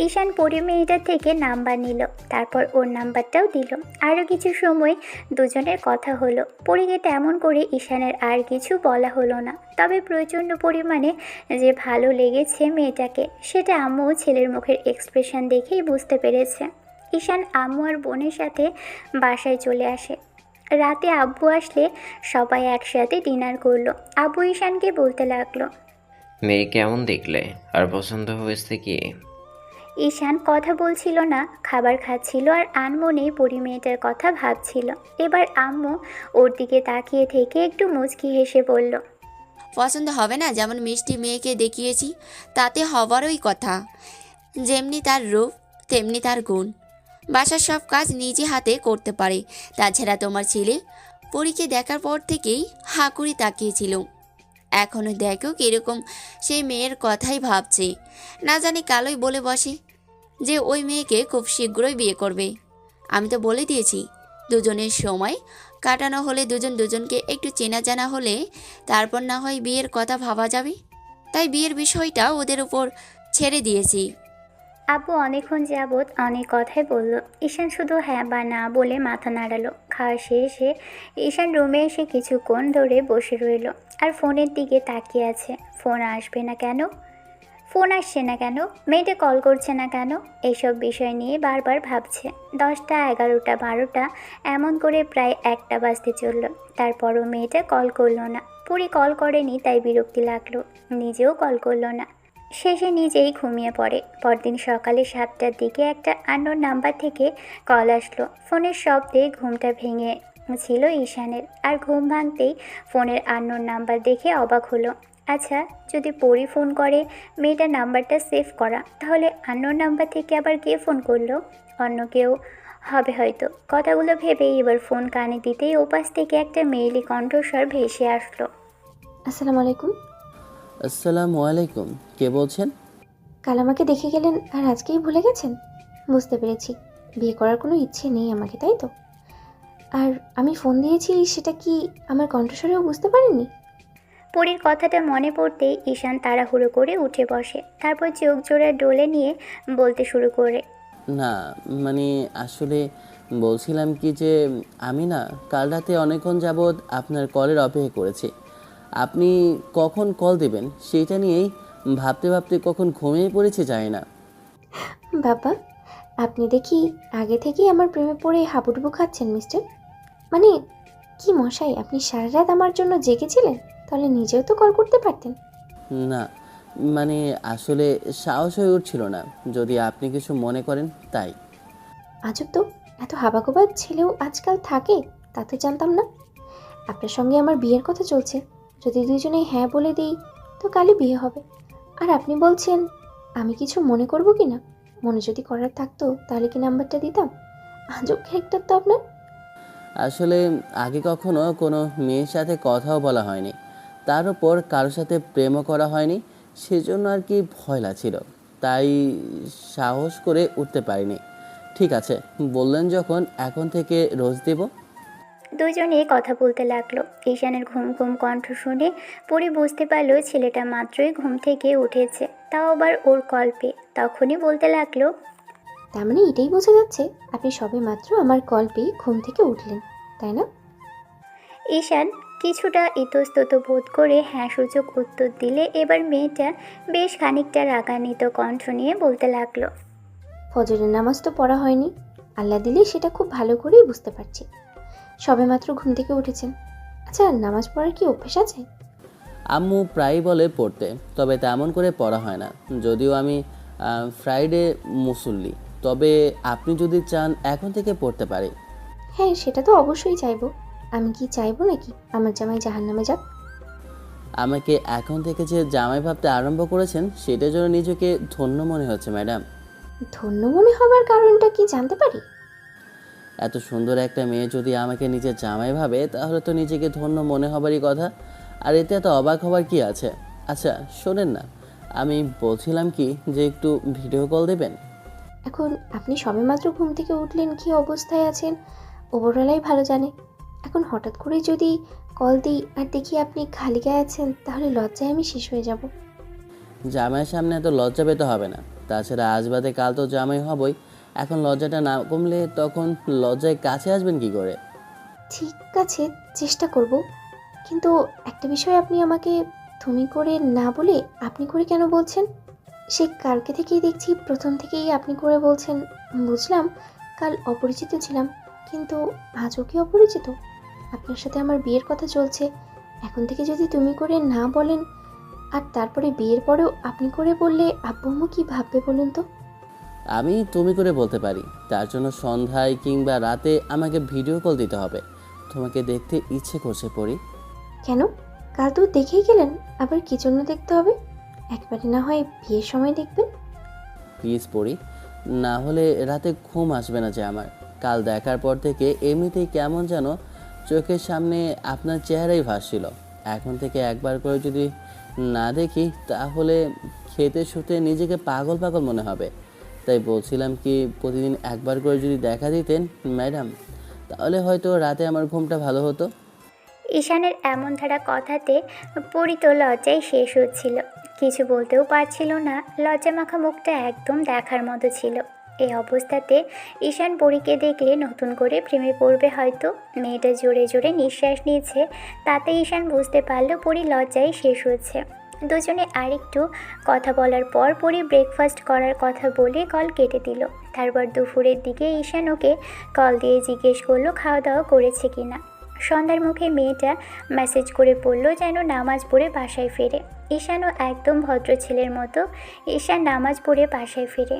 ঈশান পরি মেয়েটার থেকে নাম্বার নিল, তারপর ওর নাম্বারটাও দিল। আরও কিছু সময় দুজনের কথা হলো। পরীকে তেমন করে ঈশানের আর কিছু বলা হলো না, তবে প্রচণ্ড পরিমাণে যে ভালো লেগেছে মেয়েটাকে সেটা আম্মু ছেলের মুখের এক্সপ্রেশন দেখেই বুঝতে পেরেছে। ঈশান আম্মু আর বোনের সাথে বাসায় চলে আসে। রাতে আব্বু আসলে সবাই একসাথে ডিনার করলো। আব্বু ঈশানকে বলতে লাগলো, মেয়ে কেমন দেখলে, আর পছন্দ হয়েছে কি? ঈশান কথা বলছিল না, খাবার খাচ্ছিল আর আনমনে পরি মেয়েটার কথা ভাবছিল। এবার আম্মু ওর দিকে তাকিয়ে থেকে একটু মুচকি হেসে বলল, পছন্দ হবে না? যেমন মিষ্টি মেয়েকে দেখিয়েছি তাতে হবারই কথা। যেমনি তার রূপ তেমনি তার গুণ, বাসার সব কাজ নিজে হাতে করতে পারে। তাছাড়া তোমার ছেলে পরীকে দেখার পর থেকেই হাঁ করে তাকিয়েছিল। এখনও দেখো কীরকম সেই মেয়ের কথাই ভাবছে। না জানি কালই বলে বসে যে ওই মেয়েকে খুব শীঘ্রই বিয়ে করবে। আমি তো বলে দিয়েছি, দুজনের সময় কাটানো হলে, দুজন দুজনকে একটু চেনা জানা হলে তারপর না হয় বিয়ের কথা ভাবা যাবে। তাই বিয়ের বিষয়টা ওদের উপর ছেড়ে দিয়েছি। আব্বু অনেকক্ষণ যাবৎ অনেক কথাই বলল। ঈশান শুধু হ্যাঁ বা না বলে মাথা নাড়ালো। খাওয়া শেষে ঈশান রুমে এসে কিছুক্ষণ ধরে বসে রইল আর ফোনের দিকে তাকিয়ে আছে। ফোন আসবে না কেন, ফোন আসছে না কেন, মেয়েটা কল করছে না কেন, এইসব বিষয় নিয়ে বারবার ভাবছে। 10টা 11টা 12টা এমন করে প্রায় 1টা বাজতে চলল। তারপরও মেয়েটা কল করলো না। পুরি কল করেনি তাই বিরক্তি লাগলো, নিজেও কল করলো না। শেষে নিজেই ঘুমিয়ে পড়ে। পরদিন সকালে 7টার দিকে একটা আননোন নাম্বার থেকে কল আসলো। ফোনের শব্দে ঘুমটা ভেঙে ছিল ঈশানের, আর ঘুম ভাঙতেই ফোনের আননোন নাম্বার দেখে অবাক হলো। আচ্ছা, যদি পরি ফোন করে, মেয়েটার নাম্বারটা সেভ করা, তাহলে আননোন নাম্বার থেকে আবার কে ফোন করলো? অন্য কেউ হবে হয়তো। কথাগুলো ভেবেই এবার ফোন কানে দিতেই ওপাশ থেকে একটা মেয়েলি কণ্ঠস্বর ভেসে আসলো। আসসালামু আলাইকুম। আসসালামু আলাইকুম, কে বলছেন? কাল আমাকে দেখে গেলেন আর আজকেই ভুলে গেছেন? বুঝতে পেরেছি, বিয়ে করার কোনো ইচ্ছে নেই আমাকে, তাই তো? আর আমি ফোন দিয়েছি সেটা কি আমার কণ্ঠস্বরেও বুঝতে পারেননি? পরীর কথাটা মনে পড়তেই ঈশান তাড়াহুড়ো করে উঠে বসে। তারপর চোখ জোড়া ডলে নিয়ে বলতে শুরু করে, না, মানে আসলে বলছিলাম কি যে আমি না কাল রাতে অনেকক্ষণ যাবৎ আপনার কলের অপেক্ষা করেছি। আপনি কখন কল দেবেন সেইটা নিয়েই ভাবতে ভাবতে কখন ঘুমিয়ে পড়েছি জানি না। বাবা, আপনি দেখি আগে থেকেই আমার প্রেমে পড়ে হাবুডুবু খাচ্ছেন মিস্টার। মানে কি মশাই, আপনি সারা রাত আমার জন্য জেগেছিলেন? তাহলে নিজেও তো কল করতে পারতেন। না, মানে আসলে সাহস হয়ে উঠছিল না, যদি আপনি কিছু মনে করেন তাই। আজব তো, এত হাবাগোবা ছেলেও আজকাল থাকে, তা তো জানতাম না। আপনার সঙ্গে আমার বিয়ের কথা চলছে, যদি দুজনেই হ্যাঁ বলে দিই তো কালই বিয়ে হবে। আর আপনি বলছেন আমি কিছু মনে করব কি না? মনে যদি করার থাকতো তাহলে কি নাম্বারটা দিতাম? আজব ক্যারেক্টার তো আপনার। আসলে আগে কখনো কোনো মেয়ের সাথে কথাও বলা হয়নি, তার উপর কারোর সাথে প্রেমও করা হয়নি, সেজন্য আর কি ভয় লাগছিল, তাই সাহস করে উঠতে পারিনি। ঠিক আছে, বললেন যখন এখন থেকে রোজ দেব। দুজনে কথা বলতে লাগলো। ঈশানের ঘুম ঘুম কণ্ঠ শুনে পরি বুঝতে পারলো ছেলেটা মাত্রই ঘুম থেকে উঠেছে, তাও আবার ওর কল্পে। তখনই বলতে লাগলো, তার মানে এটাই বোঝা যাচ্ছে আপনি সবে মাত্র আমার কল পেয়ে ঘুম থেকে উঠলেন, তাই না? ঈশান কিছুটা ইতস্তত বোধ করে হ্যাঁ সূচক উত্তর দিলে এবার মেয়েটা বেশ খানিকটা রাগান্বিত কণ্ঠ নিয়ে বলতে লাগলো, ফজরের নামাজ তো পড়া হয়নি, আল্লাহ দিলে সেটা খুব ভালো করেই বুঝতে পারছি। সবে মাত্র ঘুম থেকে উঠেছেন, আচ্ছা নামাজ পড়ার কি অভ্যেস আছে? আম্মু প্রায়ই বলে পড়তে, তবে তেমন করে পড়া হয় না। যদিও আমি ফ্রাইডে মুসল্লি, তবে আপনি যদি চান এখন থেকে পড়তে পারি। হ্যাঁ, সেটা তো অবশ্যই চাইবো। আমি কি চাইবো নাকি আমার জামাই জাহান্নামে যাক? আমাকে এখন থেকে যে জামাই ভাবতে আরম্ভ করেছেন সেটার জন্য নিজেকে ধন্য মনে হচ্ছে ম্যাডাম। ধন্য মনে হবার কারণটা কি জানতে পারি? এত সুন্দর একটা মেয়ে যদি আমাকে নিজের জামাই ভাবে তাহলে তো নিজেকে ধন্য মনে হবারই কথা, আর এতে এত অবাক হবার কি আছে? আচ্ছা শোনেন না, আমি বলছিলাম কি যে একটু ভিডিও কল দেবেন। এখন আপনি সবেমাত্র ঘুম থেকে উঠলেন, কি অবস্থায় আছেন ওপরওয়ালাই ভালো জানে। এখন হঠাৎ করে যদি কল দিই আর দেখি আপনি খালি গায়ে আছেন, তাহলে লজ্জায় আমি শেষ হয়ে যাব। জামাইয়ের সামনে এত লজ্জা পেতে হবে না। তাছাড়া আজ বাদে কাল তো জামাই হবই। এখন লজ্জাটা না কমলে তখন লজ্জায় কাছে আসবেন কি করে? ঠিক আছে, চেষ্টা করব। কিন্তু একটা বিষয়, আপনি আমাকে তুমি করে না বলে আপনি করে কেন বলছেন? সে কালকে থেকেই দেখছি প্রথম থেকেই আপনি করে বলছেন। বুঝলাম কাল অপরিচিত ছিলাম, কিন্তু আজও কি অপরিচিত? আপনার সাথে আমার বিয়ের কথা চলছে, এখন থেকে যদি তুমি করে না বলেন আর তারপরে বিয়ের পরেও আপনি করে বললে আব্বু আম্মু কি ভাববে বলুন তো? আমি তুমি করে বলতে পারি, তার জন্য সন্ধ্যায় কিংবা রাতে আমাকে ভিডিও কল দিতে হবে। তোমাকে দেখতে ইচ্ছে করছে পরি। কেন? কাল তো দেখেই গেলেন, আবার কি জন্য দেখতে হবে? একবারে না হয় বিয়ের সময় দেখবেন। প্লিজ পড়ি, না হলে রাতে ঘুম আসবে না যে আমার। কাল দেখার পর থেকে এমনিতেই কেমন যেন চোখের সামনে আপনার চেহারাই ভাসছিল। এখন থেকে একবার করে যদি না দেখি তাহলে খেতে শুতে নিজেকে পাগল পাগল মনে হবে। তাই বলছিলাম কি প্রতিদিন একবার করে যদি দেখা দিতেন ম্যাডাম, তাহলে হয়তো রাতে আমার ঘুমটা ভালো হতো। ঈশানের এমন ধারা কথাতে পরি তো লজ্জায় শেষ হচ্ছিল, কিছু বলতেও পারছিল না। লজ্জা মাখা মুখটা একদম দেখার মতো ছিল। এই অবস্থাতে ঈশান পরীকে দেখলে নতুন করে প্রেমে পড়বে হয়তো। মেয়েটা জোরে জোরে নিঃশ্বাস নিয়েছে, তাতে ঈশান বুঝতে পারল পরি লজ্জায় শেষ হচ্ছে। দুজনে আরেকটু কথা বলার পর পরি ব্রেকফাস্ট করার কথা বলে কল কেটে দিল। তারপর দুপুরের দিকে ঈশান ওকে কল দিয়ে জিজ্ঞেস করলো খাওয়া দাওয়া করেছে কিনা। সন্ধ্যার মুখে মেয়েটা মেসেজ করে বলল যেন নামাজ পড়ে বাসায় ফেরে। ঈশানও একদম ভদ্র ছেলের মতো ঈশান নামাজ পড়ে বাসায় ফেরে।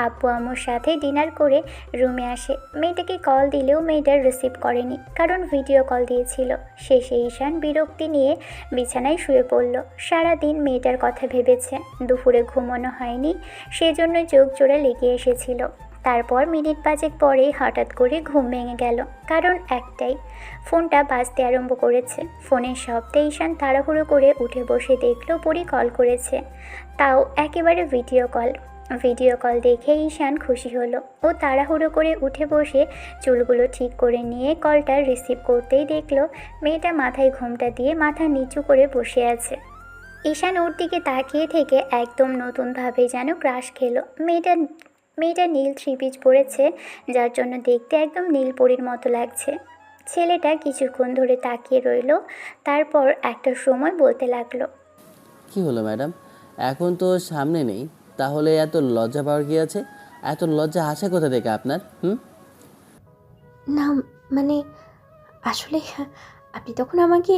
আব্বু আম্মুর সাথে ডিনার করে রুমে আসে। মেয়েটাকে কল দিলেও মেয়েটা রিসিভ করেনি, কারণ ভিডিও কল দিয়েছিল। শেষে ঈশান বিরক্তি নিয়ে বিছানায় শুয়ে পড়ল। সারাদিন মেয়েটার কথা ভেবেছে, দুপুরে ঘুমানো হয়নি, সেজন্য চোখ জোড়া লেগে এসেছিল। তারপর মিনিট পাঁচেক পরেই হঠাৎ করে ঘুম ভেঙে গেল, কারণ একটাই, ফোনটা বাজতে আরম্ভ করেছে। ফোনের শব্দে ঈশান তাড়াহুড়ো করে উঠে বসে দেখলো পরি কল করেছে, তাও একেবারে ভিডিও কল। ভিডিও কল দেখে ঈশান খুশি হলো। ও তাড়াহুড়ো করে উঠে বসে চুলগুলো ঠিক করে নিয়ে কলটা রিসিভ করতেই দেখলো মেয়েটা মাথায় ঘোমটা দিয়ে মাথা নিচু করে বসে আছে। ঈশান ওর দিকে তাকিয়ে থেকে একদম নতুনভাবে যেন ক্রাশ খেলো। মেয়েটা নীল থ্রি পিস পরেছে, যার জন্য দেখতে একদম নীলপরীর মতো লাগছে। ছেলেটা কিছুক্ষণ ধরে তাকিয়ে রইল, তারপর একটা সময় বলতে লাগলো, কি হলো ম্যাডাম, এখন তো সামনে নেই, তাহলে এত লজ্জা পাওয়ার কি আছে? এত লজ্জা আসে কোথা থেকে আপনার? না, মানে আসলে আপনি তখন আমাকে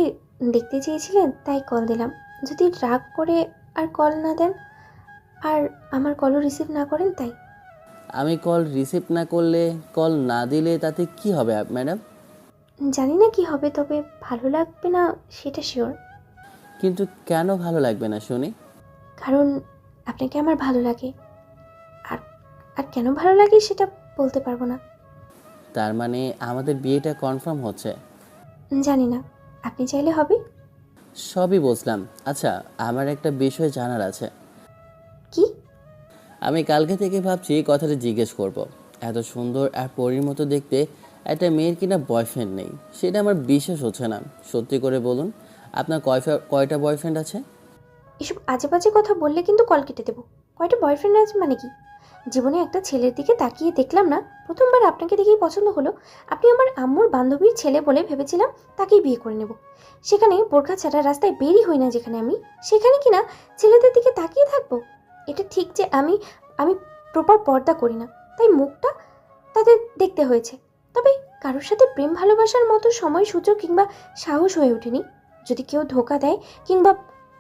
দেখতে চেয়েছিলেন, তাই কল দিলাম। যদি রাগ করে আর কল না দেন আর আমার কলও রিসিভ না করেন, তাই। আমি কল রিসিভ না করলে, কল না দিলে তাতে কি হবে ম্যাডাম? জানি না কি হবে, তবে ভালো লাগবে না সেটা শিওর। কিন্তু কেন ভালো লাগবে না শুনি? কারণ আপনাকে আমার ভালো লাগে। আর আর কেন ভালো লাগে সেটা বলতে পারবো না। তার মানে আমাদের বিয়েটা কনফার্ম হচ্ছে? জানি না, আপনি চাইলে হবে। সবই বুঝলাম। আচ্ছা, আমার একটা বিষয় জানার আছে। কি? আমি কালকে থেকে ভাবছি কথাটা জিজ্ঞেস করব। এত সুন্দর আর পরীর মতো দেখতে একটা মেয়ের কিনা বয়ফ্রেন্ড নেই, সেটা আমার বিশ্বাস হচ্ছে না। সত্যি করে বলুন, আপনার কয়টা বয়ফ্রেন্ড আছে? এসব আজে বাজে কথা বললে কিন্তু কল কেটে দেবো। কয়টা বয়ফ্রেন্ড আছে মানে কি? জীবনে একটা ছেলের দিকে তাকিয়ে দেখলাম না, প্রথমবার আপনাকে দেখেই পছন্দ হলো। আপনি আমার আম্মুর বান্ধবীর ছেলে বলে ভেবেছিলাম তাকেই বিয়ে করে নেব। সেখানে বোরখা ছাড়া রাস্তায় বেরই হই না যেখানে আমি, সেখানে কিনা ছেলেদের দিকে তাকিয়ে থাকবো? এটা ঠিক যে আমি আমি প্রপার পর্দা করি না, তাই মুখটা তাদের দেখতে হয়েছে। তবে কারোর সাথে প্রেম ভালোবাসার মতো সময়, সুযোগ কিংবা সাহস হয়ে ওঠেনি। যদি কেউ ধোকা দেয় কিংবা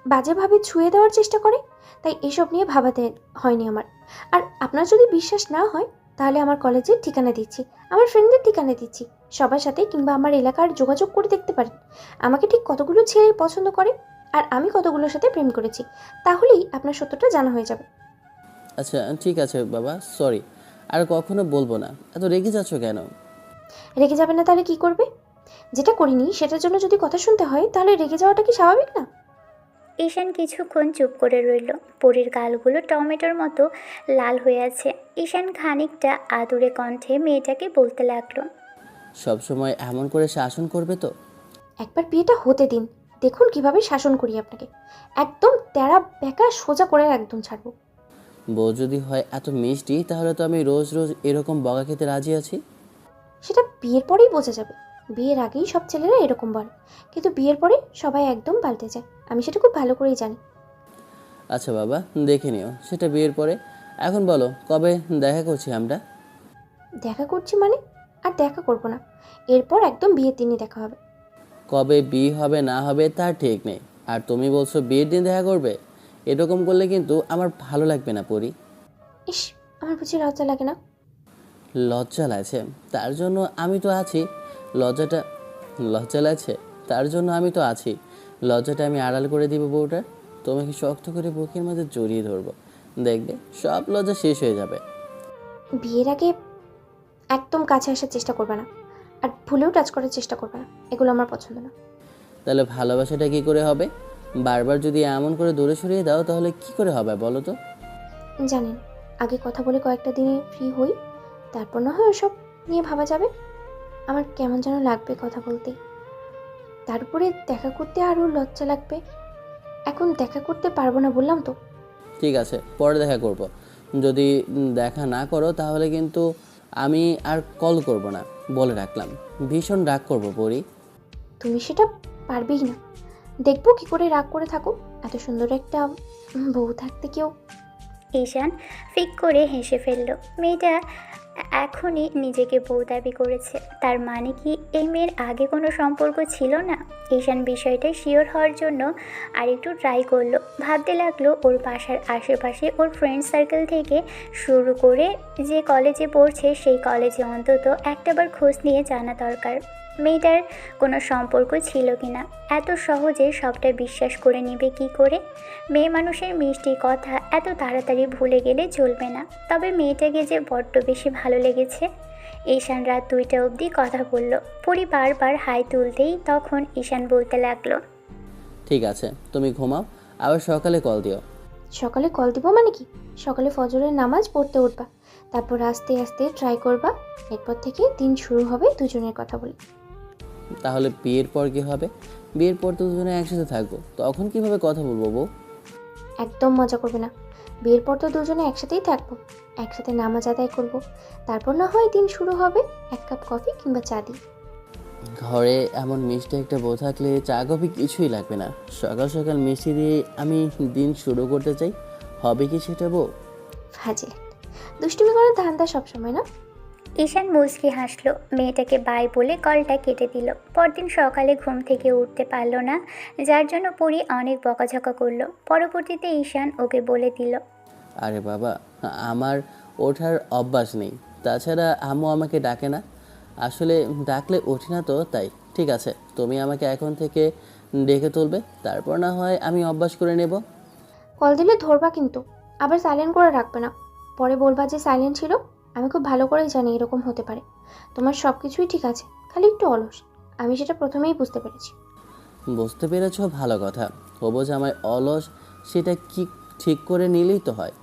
বাজেভাবে ছুঁয়ে দেওয়ার চেষ্টা করে, তাই এসব নিয়ে ভাবাতে হয়নি আমার। আর আপনার যদি বিশ্বাস না হয়, তাহলে আমার কলেজের ঠিকানা দিচ্ছি, আমার ফ্রেন্ডদের ঠিকানা দিচ্ছি। সবার সাথে কিংবা আমার এলাকার যোগাযোগ করে দেখতে পারেন আমাকে ঠিক কতগুলো ছেলে পছন্দ করে আর আমি কতগুলোর সাথে প্রেম করেছি। তাহলেই আপনার সত্যটা জানা হয়ে যাবে। আচ্ছা ঠিক আছে বাবা, সরি, আর কখনো বলবো না। এত রেগে যাচ্ছ কেন? রেগে যাবে না তাহলে কি করবে? যেটা করিনি সেটার জন্য যদি কথা শুনতে হয়, তাহলে রেগে যাওয়াটা কি স্বাভাবিক না? ঈশান কিছুক্ষণ চুপ করে রইল। পরীর গালগুলো টমেটোর মতো লাল হয়ে আছে। ঈশান খানিকটা আদুরে কণ্ঠে মেয়েটাকে বলতে লাগলো, সবসময় এমন করে শাসন করবে তো? একবার বিয়েটা হতে দিন, দেখুন কিভাবে শাসন করি আপনাকে। একদম তেরা বেঁকা সোজা করে একদম ছাড়বো। বউ যদি হয় এত মিষ্টি, তাহলে তো আমি রোজ রোজ এরকম বকা খেতে রাজি আছি। সেটা বিয়ের পরেই বোঝা যাবে। বিয়ের আগেই সব ছেলেরা এরকম বলে, কিন্তু বিয়ের পরে সবাই একদম পাল্টে যায়। আমি সেটা খুব ভালো করেই জানি। আচ্ছা বাবা, দেখে নিও সেটা বিয়ের পরে। এখন বলো, কবে দেখা করছি আমরা? দেখা করছি মানে? আর দেখা করবো না, এরপর একদম বিয়ের দিনই দেখা হবে। কবে বিয়ে হবে না হবে তার ঠিক নেই, আর তুমি বলছো বিয়ের দিন দেখা করবে? এরকম করলে কিন্তু আমার ভালো লাগবে না পরি। ইস, আমার বুঝি লজ্জা লাগে না? লজ্জা লাগছে, তার জন্য আমি তো আছি। লজ্জাটা লজ্জা লাগছে, তার জন্য আমি তো আছি। লজ্জাটা আমি আড়াল করে দিব বউটা। তোমাকে শক্ত করে বুকের মধ্যে জড়িয়ে ধরবো, দেখবে সব লজ্জা শেষ হয়ে যাবে। বিয়ের আগে একদম কাছে আসার চেষ্টা করবে না, আর ভুলেও টাচ করার চেষ্টা করবে না, এগুলো আমার পছন্দ না। তাহলে ভালোবাসাটা কি করে হবে? বারবার যদি এমন করে দূরে সরিয়ে দাও, তাহলে কি করে হবে বলো তো? জানেন, আগে কথা বলে কয়েকটা দিনে ফ্রি হই, তারপর না হয় ওসব নিয়ে ভাবা যাবে। আমার কেমন যেন লাগবে কথা বলতে, তারপরে দেখা করতে আরও লজ্জা লাগবে। এখন দেখা করতে পারবো না বললাম তো। ঠিক আছে, পরে দেখা করব। যদি দেখা না করো তাহলে কিন্তু আমি আর কল করব না, বলে রাখলাম। ভীষণ রাগ করব পরি। তুমি সেটা পারবেই না, দেখবো কি করে রাগ করে থাকো। এত সুন্দর একটা বউ থাকতে কেউ। ঈশান ফিক করে হেসে ফেলল। মেয়েটা এখনই নিজেকে বউ দাবি করেছে, তার মানে কি এই মেয়ের আগে কোনো সম্পর্ক ছিল না? ঈশান বিষয়টা শিওর হওয়ার জন্য আরেকটু ট্রাই করলো। ভাবতে লাগলো ওর বাসার আশেপাশে ওর ফ্রেন্ড সার্কেল থেকে শুরু করে যে কলেজে পড়ছে সেই কলেজে অন্তত একটাবার খোঁজ নিয়ে জানা দরকার মেয়েটার কোনো সম্পর্ক ছিল কি না। এত সহজে সবটা বিশ্বাস করে নেবে কি করে? মেয়ে মানুষের মিষ্টি কথা এত তাড়াতাড়ি ভুলে গেলে চলবে না। তবে মেয়েটাকে যে বড্ড বেশি ভালো লেগেছে। ঈশান রাত 2টা অবধি কথা বলল। পরি বারবার হাই তুলতেই তখন ঈশান বলতে লাগলো, ঠিক আছে, তুমি ঘুমাও, আবার সকালে কল দিও। সকালে কল দিব মানে কি? সকালে ফজরের নামাজ পড়তে উঠবা, তারপর আস্তে আস্তে ট্রাই করবা। এরপর থেকে দিন শুরু হবে দুজনের কথা বলে। তাহলে বিয়ের পর কি হবে? বিয়ের পর তো দুজনে একসাথে থাকবো, তখন কিভাবে কথা বলবো বউ? একদম মজা করবে না। বিয়ের পর তো দুজনে একসাথেই থাকবো, একসাথে নামাজ আদায় করব, তারপর না হয় দিন শুরু হবে 1 কাপ কফি কিংবা চা দিয়ে। ঘরে এমন মিষ্টি একটা বউ থাকলে চা কফি কিছুই লাগবে না। সকাল সকাল মিষ্টি দিয়ে আমি দিন শুরু করতে চাই, হবে কি সেটা বউ? ফাজিল একটা। দুষ্টুমি করার ধান্দা সবসময় না। ঈশান মুচকি হাসলো। মেয়েটাকে বাই বলে কলটা কেটে দিল। পরদিন সকালে ঘুম থেকে উঠতে পারল না, যার জন্য পরি অনেক বকাঝকা করলো। পরবর্তীতে ঈশান ওকে বলে দিল, আরে বাবা, আমার ওঠার অভ্যাস নেই, তাছাড়া আম্মু আমাকে ডাকে না। আসলে ডাকলে উঠি না তো, তাই। ঠিক আছে, তুমি আমাকে এখন থেকে ডেকে তুলবে, তারপর না হয় আমি অভ্যাস করে নেব। কল দিলে ধরবা কিন্তু, আবার সাইলেন্ট করে রাখবে না। পরে বলবা যে সাইলেন্ট ছিল। আমি খুব ভালো করেই জানি এরকম হতে পারে। তোমার সব কিছুই ঠিক আছে, খালি একটু অলস। আমি সেটা প্রথমেই বুঝতে পেরেছি। বুঝতে পেরেছ, ভালো কথা। হবো জামাই অলস, সেটা কি ঠিক করে নিলেই তো হয়।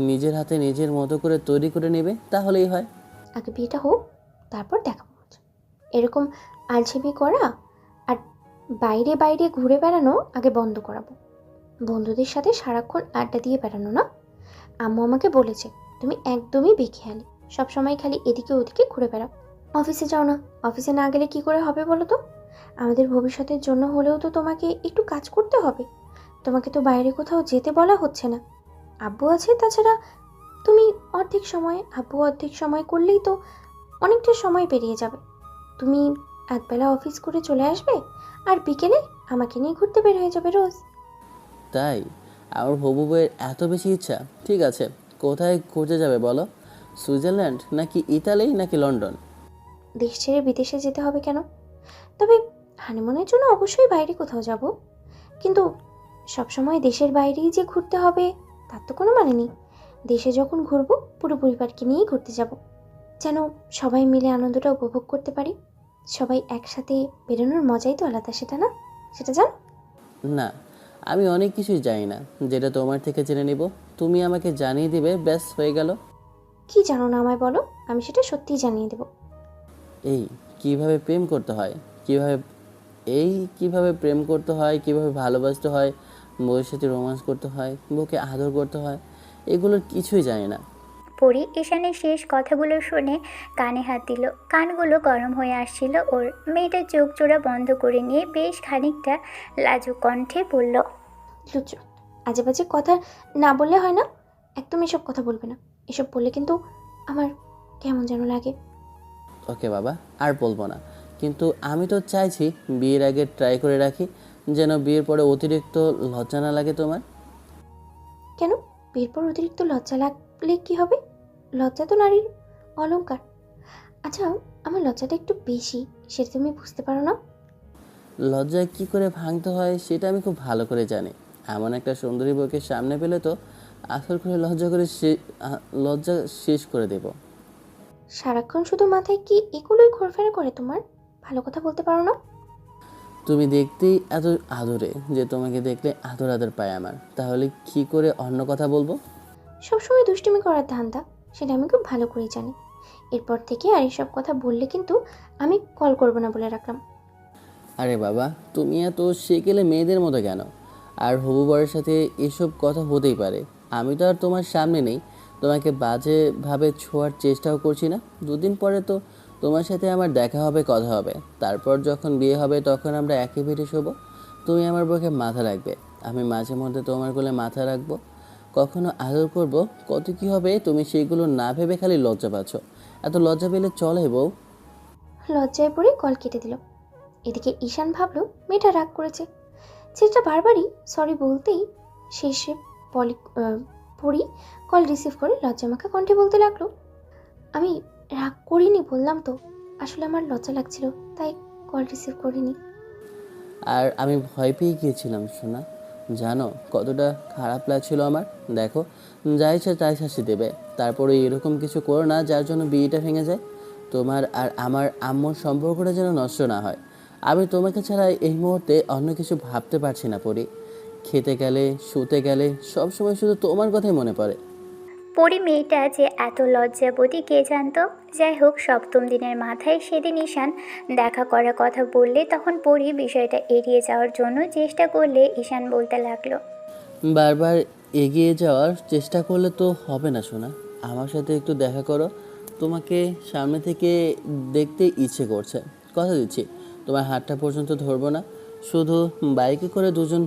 নিজের হাতে নিজের মতো করে তৈরি করে নেবে, তাহলেই হয়। আগে বিয়েটা হোক, তারপর দেখাবো মজা। এরকম আলসেমি করা আর বাইরে বাইরে ঘুরে বেড়ানো আগে বন্ধ করাবো। বন্ধুদের সাথে সারাক্ষণ আড্ডা দিয়ে বেড়ানো না। আম্মু আমাকে বলেছে তুমি একদমই বেখেয়ালি, সবসময় খালি এদিকে ওদিকে ঘুরে বেড়াও। অফিসে যাও না, অফিসে না গেলে কি করে হবে বলো তো? আমাদের ভবিষ্যতের জন্য হলেও তো তোমাকে একটু কাজ করতে হবে। তোমাকে তো বাইরে কোথাও যেতে বলা হচ্ছে না। আব্বু আছে, তাছাড়া তুমি অর্ধেক সময়, আব্বু অর্ধেক সময় করলেই তো অনেকটা সময় পেরিয়ে যাবে। তুমি একবেলা অফিস করে চলে আসবে, আর বিকেলে আমাকে নিয়ে ঘুরতে বের হয়ে যাবে রোজ। তাই? আমার হবু বউয়ের এত বেশি ইচ্ছা? ঠিক আছে, কোথায় ঘুরতে যাবে বলো? সুইজারল্যান্ড নাকি ইতালি নাকি লন্ডন? দেশ ছেড়ে বিদেশে যেতে হবে কেন? তবে হানিমুনের জন্য অবশ্যই বাইরে কোথাও যাব, কিন্তু সবসময় দেশের বাইরেই যে ঘুরতে হবে তার তো কোনো মানে নেই। দেশে যখন ঘুরবো পুরো পরিবারকে নিয়েই ঘুরতে যাব, যেন সবাই মিলে আনন্দটা উপভোগ করতে পারি। সবাই একসাথে বেরোনোর মজাই তো আলাদা, সেটা না? সেটা জানো? না, আমি অনেক কিছুই জানি না, যেটা তোমার থেকে জেনে নিব। তুমি আমাকে জানিয়ে দিবে, ব্যাস হয়ে গেল। কি জানো না আমায় বলো, আমি সেটা সত্যিই জানিয়ে দেবো। এই কিভাবে প্রেম করতে হয়, কিভাবে কিভাবে প্রেম করতে হয়, কিভাবে ভালোবাসতে হয়, বউয়ের সাথে রোম্যান্স করতে হয়, বউকে আদর করতে হয়, এগুলোর কিছুই জানি না। পরি ঈশানের শেষ কথাগুলো শুনে কানে হাত দিল। কানগুলো গরম হয়ে আসছিল ওর। মেয়েটা চোখ জোড়া বন্ধ করে নিয়ে বেশ খানিকটা লাজুক কণ্ঠে বলল, লুচ্চু, আজে বাজে কথা না বললে হয় না? একদম এসব কথা বলবে না। এসব বললে কিন্তু আমার কেমন যেন লাগে। ওকে বাবা, আর বলবো না। কিন্তু আমি তো চাইছি বিয়ের আগে ট্রাই করে রাখি, যেন বিয়ের পরে অতিরিক্ত লজ্জা না লাগে তোমার। কেন? বিয়ের পর অতিরিক্ত লজ্জা লাগলে কি হবে? লজ্জা তো নারীর অলংকার। আচ্ছা, আমার লজ্জাটা একটু বেশি, সেটা তুমি বুঝতে পারো না? লজ্জা কি করে ভাঙতে হয় সেটা আমি খুব ভালো করে জানি। এমন একটা সুন্দরী বউকে সামনে পেলে তো আসল করে লজ্জা শেষ করে দেব। সারাক্ষণ শুধু মাথায় কি এগুলোই ঘোরফেরা করে তোমার? ভালো কথা বলতে পারো না? তুমি দেখতেই এত আদরে যে তোমাকে দেখলে আদর আদর পায় আমার, তাহলে কি করে অন্য কথা বলবো? সবসময় দুষ্টুমি করার ধান্দা, সেটা আমি খুব ভালো করেই জানি। এরপর থেকে আর এসব কথা বললে কিন্তু আমি কল করবো না বলে রাখলাম। আরে বাবা, তুমি এত সেকেলে মেয়েদের মতো কেন? আর হবু বরের সাথে এসব কথা হতেই পারে। আমি তো আর তোমার সামনে নেই, তোমাকে বাজেভাবে ছোঁয়ার চেষ্টাও করছি না। দুদিন পরে তো তোমার সাথে আমার দেখা হবে, কথা হবে। তারপর যখন বিয়ে হবে তখন আমরা একই বেডে শোবো। তুমি আমার বুকে মাথা রাখবে, আমি মাঝে মধ্যে তোমার কোলে মাথা রাখবো, কখনো আদর করব, কত কী হবে তুমি সেইগুলো না ভেবে খালি লজ্জা পাচ্ছ। এত লজ্জা পেলে চলে বউ? লজ্জায় পড়ে কল কেটে দিল। এদিকে ঈশান ভাবলো মেয়েটা রাগ করেছে। ছেলেটা বারবারই সরি বলতেই শেষে পরি কল রিসিভ করে লজ্জামাখা কণ্ঠে বলতে লাগলো, আমি রাগ করিনি বললাম তো, আসলে আমার লজ্জা লাগছিল তাই কল রিসিভ করিনি। আর আমি ভয় পেয়ে গিয়েছিলাম সোনা, জানো কতটা খারাপ লাগছিল আমার। দেখো, যা ইচ্ছা তাই শাস্তি দেবে, তারপরে এরকম কিছু করো না যার জন্য বিয়েটা ভেঙে যায়। তোমার আর আমার আম্মুর সম্পর্কটা যেন নষ্ট না হয়। আমি তোমাকে ছাড়া এই মুহূর্তে অন্য কিছু ভাবতে পারছি না পরি। খেতে গেলে, শুতে গেলে সবসময় শুধু তোমার কথাই মনে পড়ে। পরি মেয়েটা যে এত লজ্জাবতী কে জানতো। যাই হোক, সপ্তম দিনের মাথায় সেদিন ঈশান দেখা করার কথা বললে তখন পরি বিষয়টা এড়িয়ে যাওয়ার জন্য চেষ্টা করলে ঈশান বলতে লাগলো, বারবার এগিয়ে যাওয়ার চেষ্টা করলে তো হবে না সোনা, আমার সাথে একটু দেখা করো। তোমাকে সামনে থেকে দেখতে ইচ্ছে করছে। কথা দিচ্ছি তোমার হাতটা পর্যন্ত ধরবো না, শুধু বাইকে করে দুজন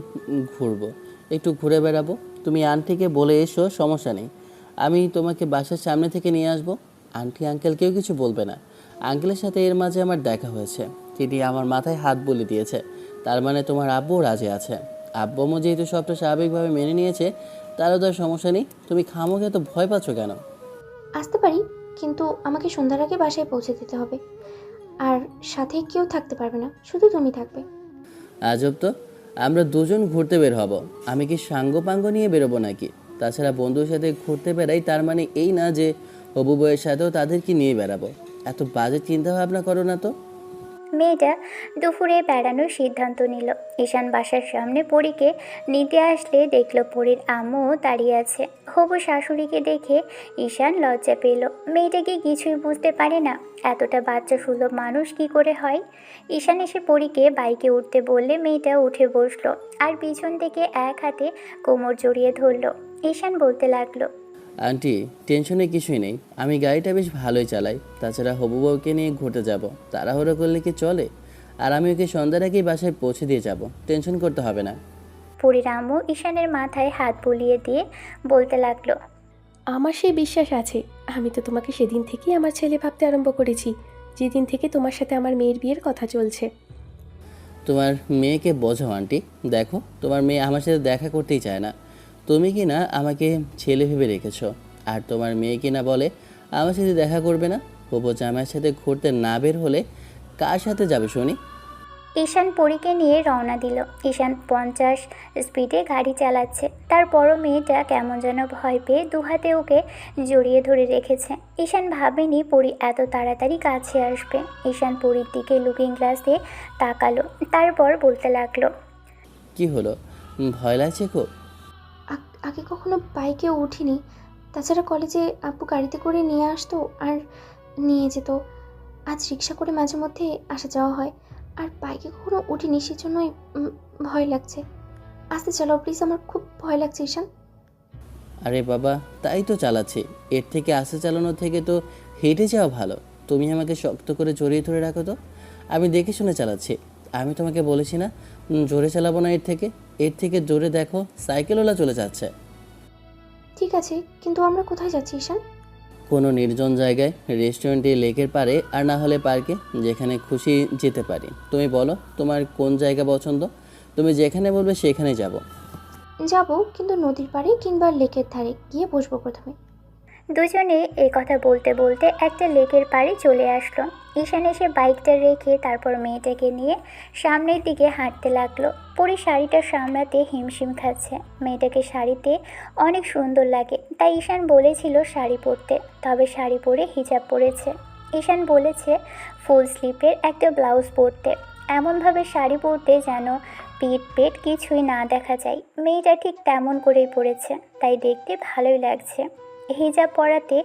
ঘুরবো, একটু ঘুরে বেড়াবো। তুমি আন্টিকে বলে এসো, সমস্যা নেই, আমি তোমাকে বাসার সামনে থেকে নিয়ে আসবো। আন্টি আঙ্কেল কেউ কিছু বলবে না। আঙ্কেলের সাথে এর মাঝে আমার দেখা হয়েছে, তিনি আমার মাথায় হাত বলে দিয়েছে, তার মানে তোমার আব্বু রাজি আছে। আব্বু আম্মু যেহেতু সবটা স্বাভাবিকভাবে মেনে নিয়েছে, তারও তো আর সমস্যা নেই। তুমি খামোকে তো ভয় পাচ্ছ কেন? আসতে পারি, কিন্তু আমাকে সন্ধ্যার আগে বাসায় পৌঁছে দিতে হবে। আর সাথে কেউ থাকতে পারবে না, শুধু তুমি থাকবে। আজব তো, আমরা দুজন ঘুরতে বের হব, আমি কি সাঙ্গ পাঙ্গ নিয়ে বেরোবো নাকি? তাছাড়া বন্ধুর সাথে ঘুরতে বেড়াই তার মানে এই না যে হবু বউয়ের সাথেও তাদেরকে নিয়ে বেড়াবো। এত বাজে চিন্তা ভাবনা করো না তো। মেয়েটা দুপুরে বেড়ানোর সিদ্ধান্ত নিল। ঈশান বাসার সামনে পরীকে নিতে আসলে দেখল পরীর আম্মু দাঁড়িয়ে আছে। হবু শাশুড়িকে দেখে ঈশান লজ্জা পেল। মেয়েটাকে কিছুই বুঝতে পারে না, এতটা বাচ্চা সুলভ মানুষ কি করে হয়। ঈশান এসে পরীকে বাইকে উঠতে বললে মেয়েটা উঠে বসলো আর পিছন থেকে এক হাতে কোমর জড়িয়ে ধরল। ঈশান বলতে লাগলো, আন্টি, টেনশনে কিছুই নেই, আমি গাড়িটা বেশ ভালোই চালাই। তাছাড়া হবু বউকে নিয়ে ঘুরতে যাব, তাড়াহুড়ো করলে কি চলে? আর আমি ওকে সন্ধ্যার আগেই বাসায় পৌঁছে দিয়ে যাব, টেনশন করতে হবে না। পরীর আম্মু ঈশানের মাথায় হাত বুলিয়ে দিয়ে বলতে লাগলো, আমার সেই বিশ্বাস আছে। আমি তো তোমাকে সেদিন থেকেই আমার ছেলে ভাবতে আরম্ভ করেছি, যেদিন থেকে তোমার সাথে আমার মেয়ের বিয়ের কথা চলছে। তোমার মেয়েকে বোঝাও আন্টি, দেখো তোমার মেয়ে আমার সাথে দেখা করতেই চায় না। তুমি কি না আমাকে ছেলে ভেবে রেখেছো, আর তোমার মেয়ে কি না বলে আমার সাথে দেখা করবে না। হবু জামাইয়ের সাথে ঘুরতে না বের হলে কার সাথে যাবে শুনি? ঈশান পরীকে নিয়ে রওনা দিল। ঈশান 50 স্পিডে গাড়ি চালাচ্ছে, তারপরও মেয়েটা কেমন যেন ভয় পেয়ে দুহাতে ওকে জড়িয়ে ধরে রেখেছে। ঈশান ভাবেনি পরী এত তাড়াতাড়ি কাছে আসবে। ঈশান পরীর দিকে লুকিং গ্লাস দিয়ে তাকালো, তারপর বলতে লাগলো, কি হলো, ভয় লাগছে খুব? আগে কখনো বাইকে উঠিনি। তাছাড়া কলেজে আব্বু গাড়িতে করে নিয়ে আসতো আর নিয়ে যেত। আজ রিক্সা করে মাঝে মধ্যে আসা যাওয়া হয়, আর বাইকে কখনো উঠিনি, সেজন্যই ভয় লাগছে। আস্তে চালাও প্লিজ, আমার খুব ভয় লাগছে ঈশান। আরে বাবা, তাই তো চালাচ্ছি। এর থেকে আস্তে চালানোর থেকে তো হেঁটে যাওয়া ভালো। তুমি আমাকে শক্ত করে জড়িয়ে ধরে রাখো তো, আমি দেখে শুনে চালাচ্ছি। আমি তোমাকে বলেছি না জোরে চালাবো না, এর থেকে জোরে দেখো সাইকেলওয়ালা চলে যাচ্ছে। ঠিক আছে, কিন্তু আমরা কোথায় যাচ্ছি ঈশান? কোনো নির্জন জায়গায়, রেস্টুরেন্টে, লেকের পাড়ে, আর না হলে পার্কে, যেখানে খুশি যেতে পারি। তুমি বলো তোমার কোন জায়গা পছন্দ, তুমি যেখানে বলবে সেখানে যাব। যাব, কিন্তু নদীর পাড়ে কিংবা লেকের ধারে গিয়ে বসবো প্রথমে। দুজনে এই কথা বলতে বলতে একটা লেকের পাড়ে চলে আসলো। ঈশান এসে বাইকটা রেখে তারপর মেয়েটাকে নিয়ে সামনের দিকে হাঁটতে লাগলো। পরি শাড়িটা সামলাতে হিমশিম খাচ্ছে। মেয়েটাকে শাড়িতে অনেক সুন্দর লাগে, তাই ঈশান বলেছিল শাড়ি পরতে, তবে শাড়ি পরে হিজাব পরেছে। ঈশান বলেছে ফুল স্লিভের একটা ব্লাউজ পরতে, এমনভাবে শাড়ি পরতে যেন পিঠ পেট কিছুই না দেখা যায়। মেয়েটা ঠিক তেমন করেই পরেছে, তাই দেখতে ভালোই লাগছে। হিজাব পরাতে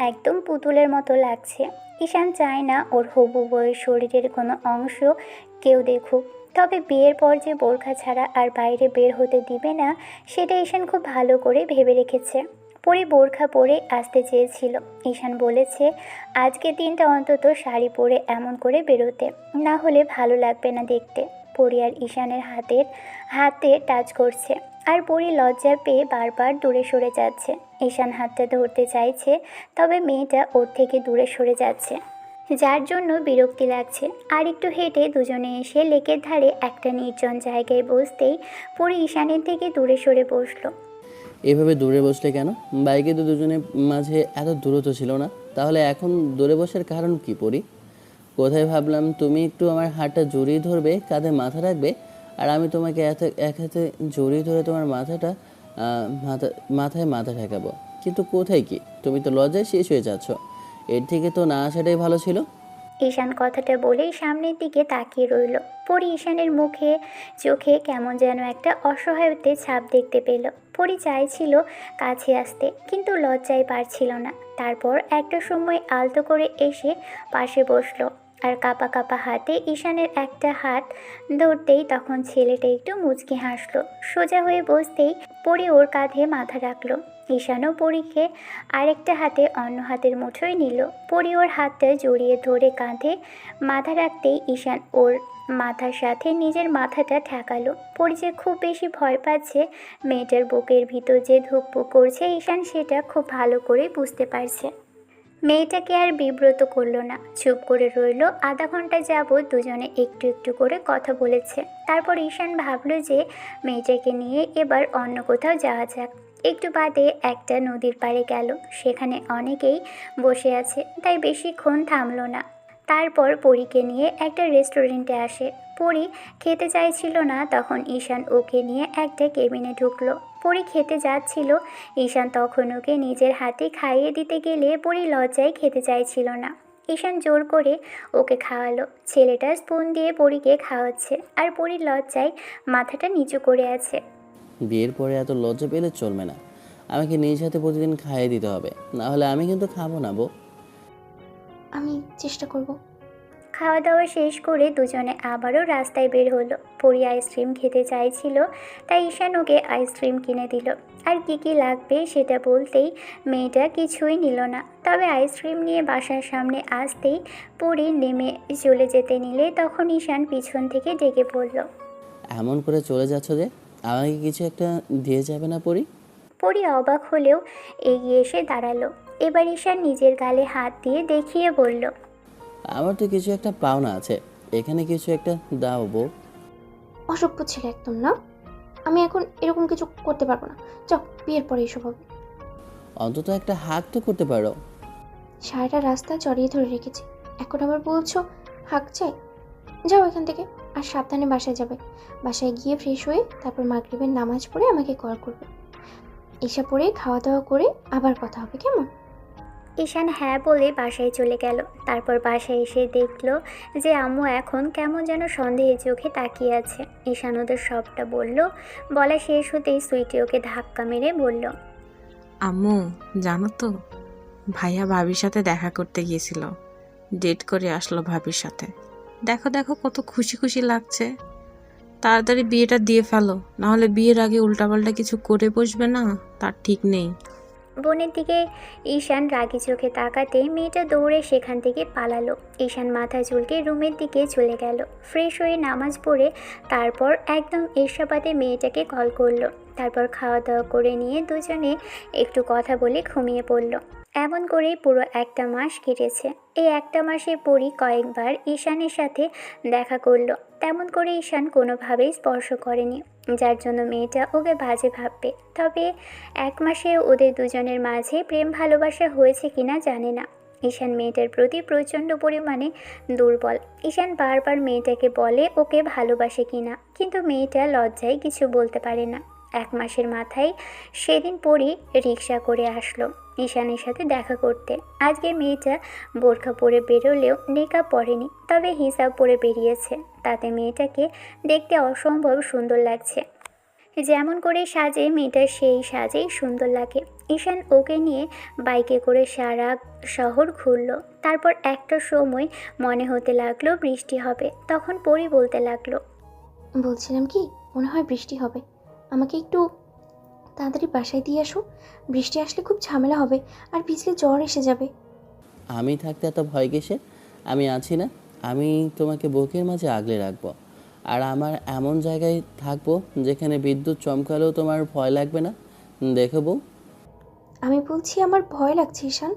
একদম পুতুলের মতো লাগছে। ঈশান চায় না ওর হবু বউয়ের শরীরের কোনো অংশ কেউ দেখুক, তবে বিয়ের পর যে বোরখা ছাড়া আর বাইরে বের হতে দিবে না, সেটা ঈশান খুব ভালো করে ভেবে রেখেছে। পরি বোরখা পরে আসতে চেয়েছিল। ঈশান বলেছে আজকের দিনটা অন্তত শাড়ি পরে এমন করে বেরোতে, না হলে ভালো লাগবে না দেখতে। পরি আর ঈশানের হাতে টাচ করছে, আর পরি লজ্জা পেয়ে বারবার দূরে সরে যাচ্ছে। ঈশান হাতটা ধরতে চাইছে, তবে মেয়েটা ওর থেকে দূরে সরে যাচ্ছে, যার জন্য বিরক্তি লাগছে। আর একটু হেঁটে দুজনে এসে লেকের ধারে একটা নির্জন জায়গায় বসতেই পরি ঈশানের থেকে দূরে সরে বসলো। এভাবে দূরে বসলে কেন? বাইকে তো দুজনের মাঝে এত দূরত্ব ছিল না, তাহলে এখন দূরে বসার কারণ কি পরি? কোথায় ভাবলাম তুমি একটু আমার হাতটা জড়িয়ে ধরবে, কাঁধে মাথা রাখবে, আর আমি তোমাকে এক হাতে জড়িয়ে ধরে তোমার মাথায় মাথা ঠেকাবো। কিন্তু কোথায় কি, তুমি তো লজ্জায় শেষ হয়ে যাচ্ছ। এর থেকে তো না আসাটাই ভালো ছিল। ঈশান কথাটা বলেই সামনের দিকে তাকিয়ে রইল। পরি ঈশানের চোখে কেমন যেন একটা অসহায়ত্বের ছাপ দেখতে পেল। পরি চাইছিল কাছে আসতে, কিন্তু লজ্জায় পারছিল না। তারপর একটা সময় আলতো করে এসে পাশে বসলো, আর কাঁপা কাঁপা হাতে ঈশানের একটা হাত ধরতেই তখন ছেলেটা একটু মুচকি হাসলো। সোজা হয়ে বসতেই পরি ওর কাঁধে মাথা রাখলো। ঈশানও পরীকে আরেকটা হাতে অন্য হাতের মুঠোয় নিল। পরি ওর হাতটা জড়িয়ে ধরে কাঁধে মাথা রাখতেই ঈশান ওর মাথার সাথে নিজের মাথাটা ঠেকালো। পরি যে খুব বেশি ভয় পাচ্ছে, মেয়েটার বুকের ভিতর যে ধুকপুক করছে, ঈশান সেটা খুব ভালো করে বুঝতে পারছে। মেয়েটাকে আর বিব্রত করলো না, চুপ করে রইল। আধা ঘন্টা যাবৎ দুজনে একটু একটু করে কথা বলেছে। তারপর ঈশান ভাবলো যে মেয়েটাকে নিয়ে এবার অন্য কোথাও যাওয়া যাক। একটু বাদে একটা নদীর পাড়ে গেল, সেখানে অনেকেই বসে আছে, তাই বেশিক্ষণ থামলো না। তারপর পরীকে নিয়ে একটা রেস্টুরেন্টে আসে। পরি খেতে চাইছিল না, তখন ঈশান ওকে নিয়ে একটা কেবিনে ঢুকলো। পরি খেতে যাচ্ছিল, ঈশান তখন ওকে নিজের হাতে খাইয়ে দিতে গেলে পরি লজ্জায় খেতে চাইছিল না। ঈশান জোর করে ওকে খাওয়ালো। ছেলেটা স্পুন দিয়ে পরীকে খাওয়াচ্ছে, আর পরি লজ্জায় মাথাটা নিচু করে আছে। বিয়ের পরে এত লজ্জা পেলে চলবে না, আমাকে নিজ হাতে প্রতিদিন খাইয়ে দিতে হবে, না হলে আমি কিন্তু খাবো না বউ। আমি চেষ্টা করব। খাওয়া দাওয়া শেষ করে দুজনে আবারও রাস্তায় বের হলো। পরি আইসক্রিম খেতে চাইছিল, তাই ঈশান ওকে আইসক্রিম কিনে দিল। আর কি কি লাগবে সেটা বলতেই মেয়েটা কিছুই নিল না। তবে আইসক্রিম নিয়ে বাসার সামনে আসতেই পরি নেমে চলে যেতে নিলে তখন ঈশান পিছন থেকে ডেকে পড়ল। এমন করে চলে যাচ্ছ যে, আমাকে কিছু একটা দিয়ে যাবে না পরি? পরি অবাক হলেও এগিয়ে এসে দাঁড়ালো। এবার ঈশান নিজের গালে হাত দিয়ে দেখিয়ে বলল, আমার তো কিছু একটা পাওনা আছে, এখানে কিছু একটা দাও বউ। অসভ্য ছেলে একদম না, আমি এখন এরকম কিছু করতে পারবো না। যাও, বিয়ের পরে এসব হবে। অন্তত একটা হাক তো করতে পারো। সারাটা রাস্তা জড়িয়ে ধরে রেখেছি, এখন আবার বলছো হাঁক চাই? যাও এখান থেকে, আর সাবধানে বাসায় যাবে। বাসায় গিয়ে ফ্রেশ হয়ে তারপর মাগরিবের নামাজ পড়ে আমাকে কল করবে। এসে পরে খাওয়া দাওয়া করে আবার কথা হবে, কেমন? ঈশান হ্যাঁ বলে বাসায় চলে গেল। তারপর বাসায় এসে দেখলো যে আম্মু এখন কেমন যেন সন্দেহের চোখে তাকিয়ে আছে। ঈশান ওদের সবটা বলল। বলা শেষ হতেই সুইটি ওকে ধাক্কা মেরে বলল, আম্মু জানো তো, ভাইয়া ভাবির সাথে দেখা করতে গিয়েছিল। ডেট করে আসলো ভাবির সাথে। দেখো দেখো কত খুশি খুশি লাগছে। তাড়াতাড়ি বিয়েটা দিয়ে ফেলো, নাহলে বিয়ের আগে উল্টাপাল্টা কিছু করে বসবে না, তার ঠিক নেই। বোনের দিকে ঈশান রাগি চোখে তাকাতে মেয়েটা দৌড়ে সেখান থেকে পালালো। ঈশান মাথা চুলকে রুমের দিকে চলে গেল। ফ্রেশ হয়ে নামাজ পড়ে তারপর একদম এরশাবাদে মেয়েটাকে কল করলো। তারপর খাওয়া দাওয়া করে নিয়ে দুজনে একটু কথা বলে ঘুমিয়ে পড়ল। এমন করেই পুরো একটা মাস কেটেছে। এই একটা মাসে পরই কয়েকবার ঈশানের সাথে দেখা করলো। তেমন করে ঈশান কোনোভাবেই স্পর্শ করেনি, যার জন্য মেয়েটা ওকে বাজে ভাববে। তবে এক মাসে ওদের দুজনের মাঝে প্রেম ভালোবাসা হয়েছে কিনা জানে না। ঈশান মেয়েটার প্রতি প্রচণ্ড পরিমাণে দুর্বল। ঈশান বারবার মেয়েটাকে বলে ওকে ভালোবাসে কিনা, কিন্তু মেয়েটা লজ্জায় কিছু বলতে পারে না। এক মাসের মাথায় সেদিন পরই রিকশা করে আসলো ঈশানের সাথে দেখা করতে। আজকে মেয়েটা বোরখা পরে বেরোলেও নেকাব পরেনি, তবে হিজাব পরে বেরিয়েছে। তাতে মেয়েটাকে দেখতে অসম্ভব সুন্দর লাগছে। যেমন করে সাজে মেয়েটা সেই সাজেই সুন্দর লাগে। ঈশান ওকে নিয়ে বাইকে করে সারা শহর ঘুরলো। তারপর একটা সময় মনে হতে লাগলো বৃষ্টি হবে। তখন পরি বলতে লাগলো, বলছিলাম কি, মনে হয় বৃষ্টি হবে। আমাকে একটু তাড়াতাড়ি বাসায় দিয়ে আসো। বৃষ্টি আসলে খুব ঝামেলা হবে, আর ভিজলে জ্বর এসে যাবে। আমি থাকতে এত ভয় কিসের? আমি আছি না? আমি তোমাকে বুকের মাঝে আগলে রাখবো। আর আমার এমন জায়গায় থাকবো যেখানে বিদ্যুৎ চমকালেও তোমার ভয় লাগবে না। দেখো বউ। আমি বলছি আমার ভয় লাগছে ঈশান।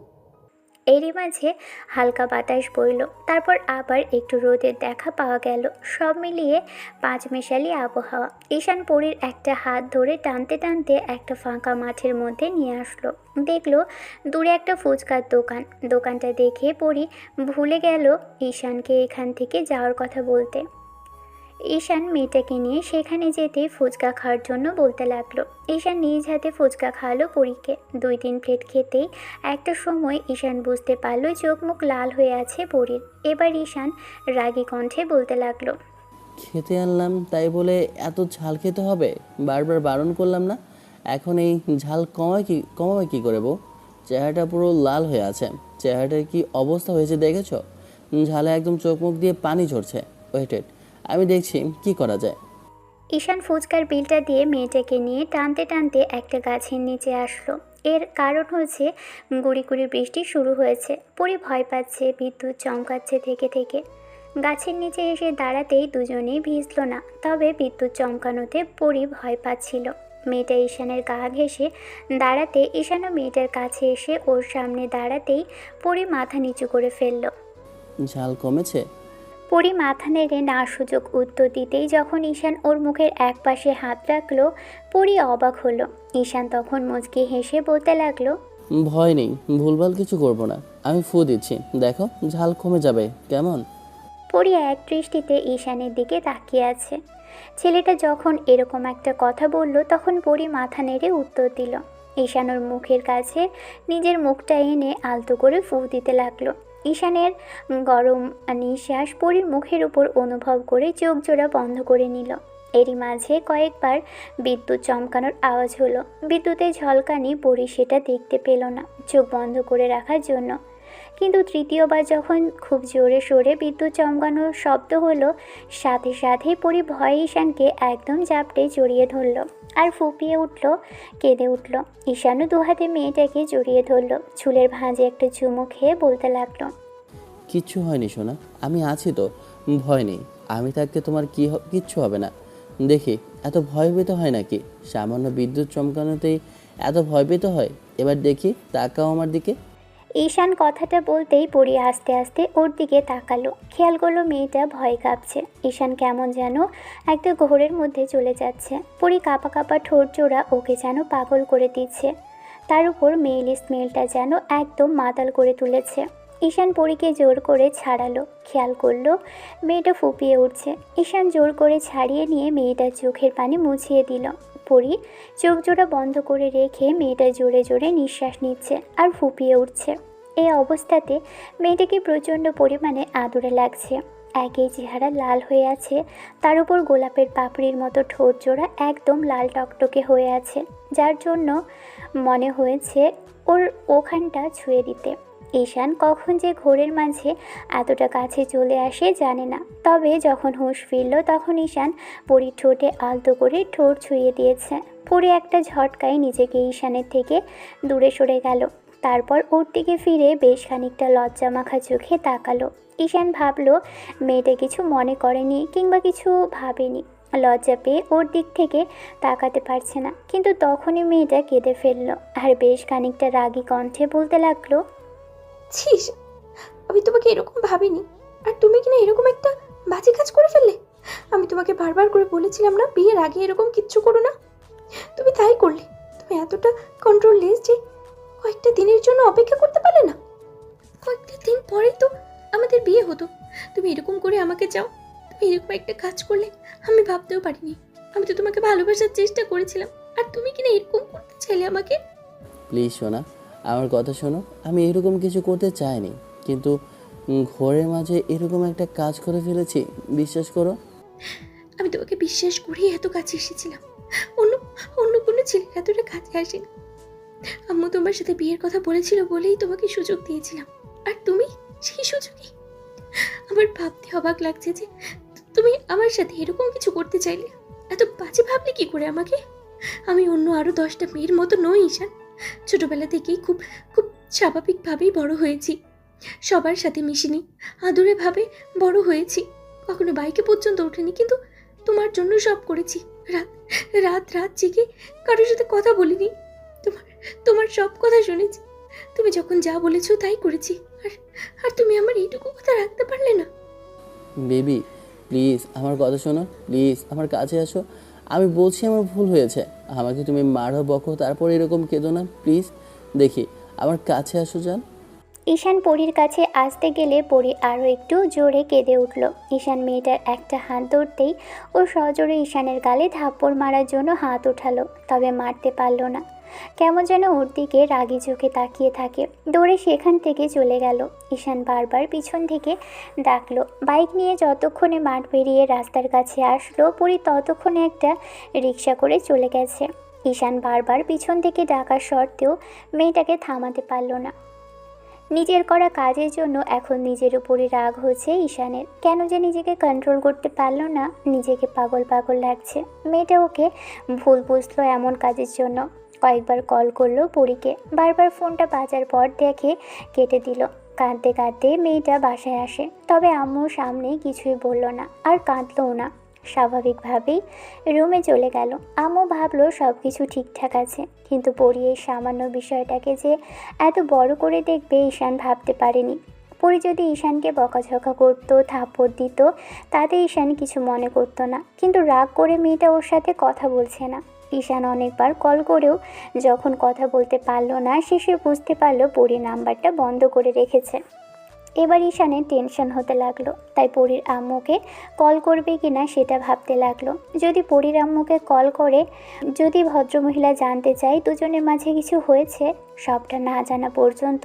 এরই মাঝে হালকা বাতাস বইল। তারপর আবার একটু রোদের দেখা পাওয়া গেল। সব মিলিয়ে পাঁচমেশালি আবহাওয়া। ঈশান পরীর একটা হাত ধরে টানতে টানতে একটা ফাঁকা মাঠের মধ্যে নিয়ে আসলো। দেখলো দূরে একটা ফুচকার দোকান। দোকানটা দেখে পরী ভুলে গেল ঈশানকে এখান থেকে যাওয়ার কথা বলতে। ঈশান মেয়েটাকে নিয়ে সেখানে যেতে ফুচকা খাওয়ার জন্য বলতে লাগলো। ঈশান নিজ হাতে ফুচকা খাওয়ালো পরীকে। 2-3 প্লেট খেতেই একটা সময় ঈশান বুঝতে পারলো চোখ মুখ লাল হয়ে আছে পরীর। এবার ঈশান রাগী কণ্ঠে বলতে লাগলো, খেতে আনলাম তাই বলে এত ঝাল খেতে হবে? বারবার বারণ করলাম না? এখন এই ঝাল কমাবে কি করে বউ? চেহারাটা পুরো লাল হয়ে আছে। চেহারাটার কি অবস্থা হয়েছে দেখেছো? ঝালে একদম চোখ মুখ দিয়ে পানি ঝরছে। ওয়েটেড, আমি দেখছি কি করা যায়। ঈশান ফুচকার বিলটা দিয়ে মেয়েটাকে নিয়ে টানতে টানতে একটা গাছের নিচে আসলো। এর কারণ হচ্ছে গুড়ি গুড়ি বৃষ্টি শুরু হয়েছে। পরি ভয় পাচ্ছে, বিদ্যুৎ চমকাচ্ছে থেকে থেকে। গাছের নিচে এসে দাঁড়াতেই দুজনেই ভিজল না, তবে বিদ্যুৎ চমকানোতে পরি ভয় পাচ্ছিল। মেয়েটা ঈশানের গা ঘেঁষে দাঁড়াতে ঈশানও মেয়েটার কাছে এসে ওর সামনে দাঁড়াতেই পরি মাথা নিচু করে ফেলল। ঝাল কমেছে? পরি মাথা নেড়ে না সুযোগ উত্তর দিতেই যখন ঈশান ওর মুখের একপাশে হাত রাখলো, পরি অবাক হলো। ঈশান তখন মুচকি হেসে বলতে লাগলো, ভয় নেই, ভুলভাল কিছু করব না। আমি ফু দিচ্ছি, দেখো ঝাল কমে যাবে কেমন? পরি এক দৃষ্টিতে ঈশানের দিকে তাকিয়ে আছে। ছেলেটা যখন এরকম একটা কথা বলল তখন পরি মাথা নেড়ে উত্তর দিল। ঈশান ওর মুখের কাছে নিজের মুখটা এনে আলতো করে ফু দিতে লাগলো। ঈশানের গরম নিঃশ্বাস পরির মুখের উপর অনুভব করে চোখ জোড়া বন্ধ করে নিল। এরই মাঝে কয়েকবার বিদ্যুৎ চমকানোর আওয়াজ হলো। বিদ্যুতের ঝলকানি পরি সেটা দেখতে পেল না চোখ বন্ধ করে রাখার জন্য। কিন্তু তৃতীয়বার যখন খুব জোরে সোরে বিদ্যুৎ চমকানোর শব্দ হলো, সাথে সাথেই পরি ভয়ে ঈশানকে একদম জাপটে জড়িয়ে ধরল আর ফুপিয়ে উঠল, কেঁদে উঠল। ঈশানও দুহাতে মেয়েটাকে জড়িয়ে ধরল, চুলের ভাঁজে একটা চুমু খেয়ে বলতে লাগলো, কিচ্ছু হয়নি সোনা, আমি আছি তো, ভয় নেই। আমি থাকতে তোমার কিচ্ছু হবে না। দেখি এত ভয় পেতে হয় নাকি? সামান্য বিদ্যুৎ চমকানোতেই এত ভয় পেতে হয়? এবার দেখি, তাকাও আমার দিকে। ঈশান কথাটা বলতেই পরি আস্তে আস্তে ওর দিকে তাকালো। খেয়াল করলো মেয়েটা ভয় কাঁপছে। ঈশান কেমন যেন একটা ঘোরের মধ্যে চলে যাচ্ছে। পরি কাঁপা কাঁপা ঠোঁট জোড়া ওকে যেন পাগল করে দিচ্ছে। তার উপর মেইলি স্মেলটা যেন একদম মাতাল করে তুলেছে। ঈশান পরিকে জোর করে ছাড়ালো। খেয়াল করলো মেয়েটা ফুপিয়ে উঠছে। ঈশান জোর করে ছাড়িয়ে নিয়ে মেয়েটার চোখের পানি মুছিয়ে দিল। পরি চোখ জোড়া বন্ধ করে রেখে মেয়েটা জোরে জোরে নিঃশ্বাস নিচ্ছে আর ফুপিয়ে উঠছে। এই অবস্থাতে মেয়েটাকে প্রচণ্ড পরিমাণে আদরে লাগছে। একই চেহারা লাল হয়ে আছে, তার উপর গোলাপের পাপড়ির মতো ঠোঁট জোড়া একদম লাল টকটকে হয়ে আছে, যার জন্য মনে হয়েছে ওর ওখানটা ছুঁয়ে দিতে। ঈশান কখন যে ঘোরের মাঝে এতটা কাছে চলে আসে জানে না। তবে যখন হুঁশ ফিরল তখন ঈশান পরীর ঠোঁটে আলতো করে ঠোঁট ছুঁয়ে দিয়েছে। পরী একটা ঝটকায় নিজেকে ঈশানের থেকে দূরে সরে গেল। তারপর ওর দিকে ফিরে বেশ খানিকটা লজ্জা মাখা চোখে তাকালো। ঈশান ভাবলো মেয়েটা কিছু মনে করেনি কিংবা কিছু ভাবেনি। লজ্জা পেয়ে ওর দিক থেকে তাকাতে পারছে না, কিন্তু তখনই মেয়েটা কেঁদে ফেললো আর বেশ খানিকটা রাগী কণ্ঠে বলতে লাগলো, ছিস, আমি তোমাকে এরকম ভাবিনি, আর তুমি কিনা এরকম একটা বাজে কাজ করে ফেললে। আমি তোমাকে বারবার করে বলেছিলাম না বিয়ের আগে এরকম কিচ্ছু করো না, তুমি তাই করলে। তুমি এতটা কন্ট্রোললেস যে কয়েকটা দিনের জন্য অপেক্ষা করতে পারলে না। কয়েকটা দিন পরেই তো আমাদের বিয়ে হতো, তুমি এরকম করে আমাকে চাও। তুমি এরকম একটা কাজ করলে আমি ভাবতেও পারিনি। আমি তো তোমাকে ভালোবাসার চেষ্টা করেছিলাম, আর তুমি কিনা এরকম করতে চাইলে আমাকে। প্লিজ সোনা, আমার কথা শোনো। আমি এরকম কিছু করতে চাইনি, কিন্তু ঘরের মাঝে এরকম একটা কাজ করে ফেলেছি, বিশ্বাস করো। আমি তোমাকে বিশ্বাস করেই এত কাছে এসেছিলাম, অন্য অন্য কোনো ছেলের এতটা কাছে আসেনি। আম্মু তোমার সাথে বিয়ের কথা বলেছিল বলেই তোমাকে সুযোগ দিয়েছিলাম, আর তুমি সেই সুযোগে। আমার ভাবতে অবাক লাগছে যে তুমি আমার সাথে এরকম কিছু করতে চাইলে। এত বাজে ভাবলে কি করে আমাকে? আমি অন্য আরো 10টা মেয়ের মতো নই ঈশান। ছোটবেলা থেকেই খুব খুব স্বাভাবিকভাবেই বড় হয়েছি, সবার সাথে মিশিনি, আদরে ভাবে বড় হয়েছি। কখনো বাইকে পর্যন্ত ওঠেনি, কিন্তু তোমার জন্য সব করেছি। রাত রাত রাত জেগে কারোর সাথে কথা বলিনি, তোমার তোমার সব কথা শুনেছি। তুমি যখন যা বলেছো তাই করেছি, আর আর তুমি আমার এইটুকু কথা রাখতে পারলে না। বেবি প্লিজ আমার কথা শোনো, প্লিজ আমার কাছে আসো। আমি বলছি আমার ভুল হয়েছে, আমাকে তুমি মারো বকো, তারপর এরকম কেঁদো না প্লিজ। দেখি আমার কাছে আসো যান। ঈশান পরীর কাছে আসতে গেলে পরী আরও একটু জোরে কেঁদে উঠল। ঈশান মেয়েটার একটা হাত ধরতেই ও সজোরে ঈশানের গালে থাপ্পড় মারার জন্য হাত উঠালো, তবে মারতে পারল না। কেমন যেন ওর দিকে রাগি চোখে তাকিয়ে থাকে। দৌড়ে সেখান থেকে চলে গেল। ঈশান বারবার পিছন থেকে ডাকলো। বাইক নিয়ে যতক্ষণে মাঠ পেরিয়ে রাস্তার কাছে আসলো, পরী ততক্ষণে একটা রিক্সা করে চলে গেছে। ঈশান বারবার পিছন থেকে ডাকার সত্ত্বেও মেয়েটাকে থামাতে পারল না। নিজের করা কাজের জন্য এখন নিজের উপরই রাগ হচ্ছে ঈশানের। কেন যে নিজেকে কন্ট্রোল করতে পারল না, নিজেকে পাগল পাগল লাগছে। মেয়েটা ওকে ভুল বুঝলো এমন কাজের জন্য। কয়েকবার কল করলো পরীকে, বারবার ফোনটা বাজার পর দেখে কেটে দিল। কাঁদতে কাঁদতে মেয়েটা বাসায় আসে, তবে আম্মুর সামনে কিছুই বলল না, আর কাঁদলও না। স্বাভাবিকভাবেই রুমে চলে গেল। আম্মু ভাবলো সব কিছু ঠিকঠাক আছে, কিন্তু পরী এই সামান্য বিষয়টাকে যে এত বড় করে দেখবে ঈশান ভাবতে পারেনি। পরী যদি ঈশানকে বকাঝকা করতো, থাপ্পড় দিত, তাতে ঈশান কিছু মনে করতো না, কিন্তু রাগ করে মেয়েটা ওর সাথে কথা বলছে না। ঈশান অনেকবার কল করেও যখন কথা বলতে পারলো না, শেষে বুঝতে পারলো পরী নাম্বারটা বন্ধ করে রেখেছে। এবার ঈশানের টেনশন হতে লাগলো, তাই পরীর আম্মুকে কল করবে কিনা সেটা ভাবতে লাগলো। যদি পরীর আম্মুকে কল করে যদি ভদ্রমহিলা জানতে চায় দুজনের মাঝে কিছু হয়েছে, সবটা না জানা পর্যন্ত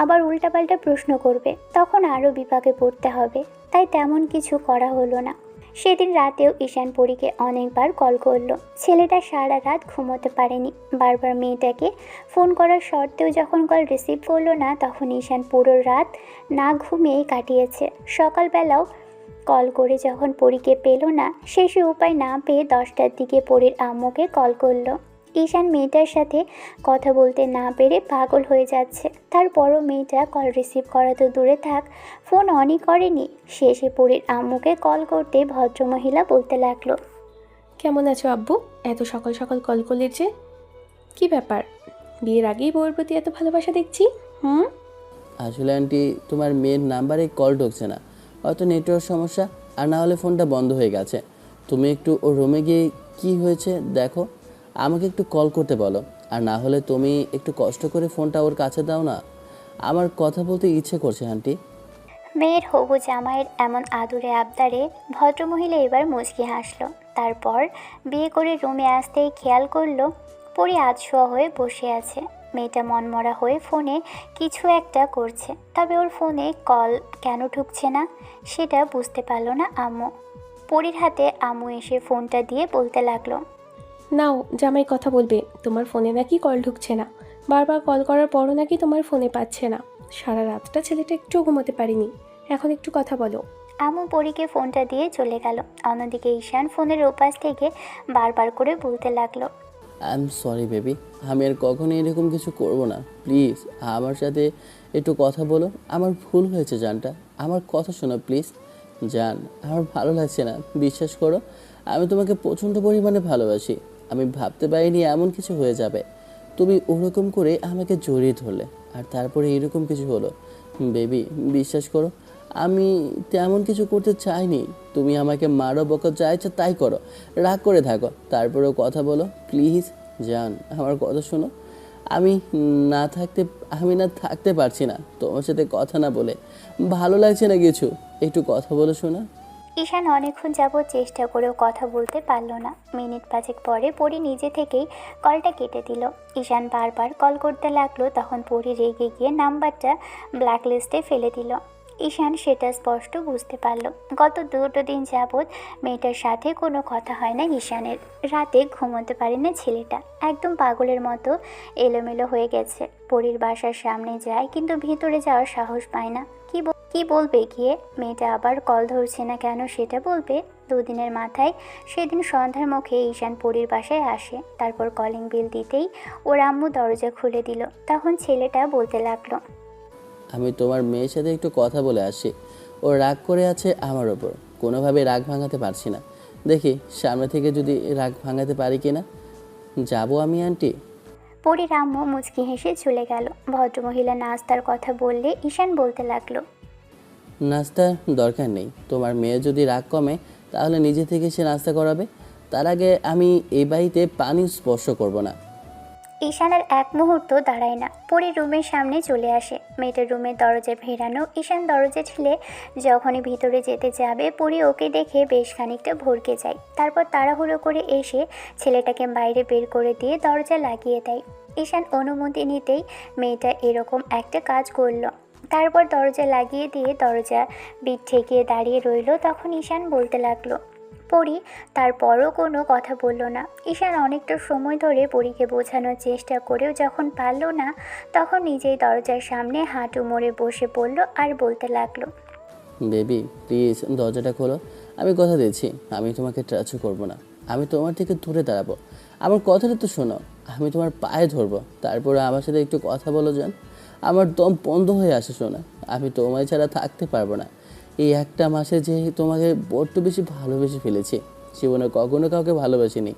আবার উল্টাপাল্টা প্রশ্ন করবে, তখন আরও বিপাকে পড়তে হবে। তাই তেমন কিছু করা হলো না। সেদিন রাতেও ঈশান পরীকে অনেকবার কল করলো। ছেলেটা সারা রাত ঘুমোতে পারেনি। বারবার মেয়েটাকে ফোন করার সত্ত্বেও যখন কল রিসিভ করলো না, তখন ঈশান পুরো রাত না ঘুমিয়েই কাটিয়েছে। সকালবেলাও কল করে যখন পরীকে পেল না, শেষে উপায় না পেয়ে 10টার দিকে পরীর আম্মুকে কল করলো। ঈশান মেয়েটার সাথে কথা বলতে না পেরে পাগল হয়ে যাচ্ছে। তারপরও মেয়েটা কল রিসিভ করা তো দূরে থাক, ফোন অনই করেনি। শেষে পরীর আম্মুকে কল করতে ভদ্রমহিলা বলতে লাগলো, কেমন আছো আব্বু? এত সকাল সকাল কল করলে যে, কি ব্যাপার? বিয়ের আগেই বউয়ের প্রতি এত ভালোবাসা দেখছি। আসলে আন্টি, তোমার মেয়ের নাম্বারে কল ঢুকছে না, হয়তো নেটওয়ার্ক সমস্যা, আর না হলে ফোনটা বন্ধ হয়ে গেছে। তুমি একটু ওর রুমে গিয়ে কি হয়েছে দেখো, আমাকে একটু কল করতে বলো। আর না হলে তুমি একটু কষ্ট করে ফোনটা ওর কাছে দাও না, আমার কথা বলতে ইচ্ছে করছে আন্টি। মেয়ের হবু জামাইয়ের এমন আদুরে আবদারে ভদ্রমহিলা এবার মুচকি হাসলো। তারপর বিয়ে করে রুমে আসতেই খেয়াল করলো পরী আধশোয়া হয়ে বসে আছে। মেয়েটা মনমরা হয়ে ফোনে কিছু একটা করছে, তবে ওর ফোনে কল কেন ঢুকছে না সেটা বুঝতে পারলো না আম্মু। পরীর হাতে আম্মু এসে ফোনটা দিয়ে বলতে লাগলো, নাও, জামাই কথা বলবে। তোমার ফোনে নাকি কল ঢুকছে না, বারবার কল করার পরও নাকি তোমার ফোনে পাচ্ছে না। সারা রাতটা ছেলেটা একটু ঘুমোতে পারেনি। এখন একটু কথা বলো। আম্মু পরীকে ফোনটা দিয়ে চলে গেল। অন্যদিকে ঈশান ফোনের ওপাশ থেকে বারবার করে বলতে লাগলো, আই এম সরি বেবি, আমি আর কখনো এরকম কিছু করব না। প্লিজ আমার সাথে একটু কথা বলো। আমার ভুল হয়েছে জানটা, আমার কথা শোনো প্লিজ। জান, আমার ভালো লাগছে না, বিশ্বাস করো। আমি তোমাকে প্রচণ্ড পরিমাণে ভালোবাসি। আমি ভাবতে পারিনি এমন কিছু হয়ে যাবে। তুমি ওরকম করে আমাকে জড়িয়ে ধরলে, আর তারপরে এরকম কিছু হলো। বেবি বিশ্বাস করো, আমি তেমন কিছু করতে চাইনি। তুমি আমাকে মারো বকো যা ইচ্ছা তাই করো, রাগ করে থাকো, তারপরেও কথা বলো প্লিজ। জান আমার কথা শোনো। আমি আমি না থাকতে পারছি না তোমার সাথে কথা না বলে। ভালো লাগছে না কিছু, একটু কথা বলো শোনা। ঈশান অনেকক্ষণ যাবৎ চেষ্টা করেও কথা বলতে পারল না। মিনিট পাঁচেক পরে পরি নিজে থেকেই কলটা কেটে দিল। ঈশান বারবার কল করতে লাগলো, তখন পরি রেগে গিয়ে নাম্বারটা ব্ল্যাকলিস্টে ফেলে দিল। ঈশান সেটা স্পষ্ট বুঝতে পারল। গত 2 দিন যাবৎ মেয়েটার সাথে কোনো কথা হয় না ঈশানের। রাতে ঘুমোতে পারে না ছেলেটা, একদম পাগলের মতো এলোমেলো হয়ে গেছে। পরির বাসার সামনে যায় কিন্তু ভিতরে যাওয়ার সাহস পায় না। কি বলবে গিয়ে? মেয়েটা আবার কল ধরছে না কেন সেটা বলবে। 2 দিনের মাথায় সেদিন সন্ধ্যার মুখে ঈশান পরির বাসায় আসে। তারপর কলিং বেল দিতেই ওর আম্মু দরজা খুলে দিল। তখন ছেলেটা বলতে লাগলো, আমি তোমার মেয়ের সাথে একটু কথা বলে আসি। ও রাগ করে আছে আমার ওপর, কোনোভাবে রাগ ভাঙাতে পারছি না। দেখি সামনে থেকে যদি রাগ ভাঙাতে পারি কিনা। যাবো আমি আন্টি। পরির আম্মু মুচকি হেসে চলে গেল। ভদ্রমহিলা নাস্তার কথা বললে ঈশান বলতে লাগলো, নাস্তার দরকার নেই। তোমার মেয়ে যদি রাগ কমে তাহলে নিজে থেকে সে নাস্তা করাবে। তার আগে আমি এই বাড়িতে পানি স্পর্শ করব না। ঈশানের এক মুহূর্ত দাঁড়ায় না, পরি রুমের সামনে চলে আসে। মেয়েটার রুমের দরজা ভেড়ানো। ঈশান দরজা ঠেলে যখনই ভিতরে যেতে যাবে, পরি ওকে দেখে বেশ খানিকটা ভড়কে যায়। তারপর তাড়াহুড়ো করে এসে ছেলেটাকে বাইরে বের করে দিয়ে দরজা লাগিয়ে দেয়। ঈশান অনুমতি নিতেই মেয়েটা এরকম একটা কাজ করলো। তারপর দরজা লাগিয়ে দিয়ে দরজা বিট ঠেকিয়ে দাঁড়িয়ে রইল। তখন ঈশান বলতে লাগলো, পরি তারপরও কোনো কথা বলল না। ঈশান অনেকটা সময় ধরে পরীকে বোঝানোর চেষ্টা করেও যখন পারল না, তখন নিজেই দরজার সামনে হাঁটু মুড়ে বসে পড়ল আর বলতে লাগলো, বেবি প্লিজ দরজাটা খোলো। আমি কথা দিচ্ছি আমি তোমাকে টাচ করব না। আমি তোমার থেকে দূরে দাঁড়াবো। আমার কথাটা তো শোনো। আমি তোমার পায়ে ধরবো, তারপরে আমার সাথে একটু কথা বলো যান। আমার দম বন্ধ হয়ে আসে শোনা। আমি তোমায় ছাড়া থাকতে পারবো না। এই একটা মাসে যে তোমাকে বড্ড বেশি ভালোবেসে ফেলেছি। জীবনে কখনো কাউকে ভালোবাসিনি,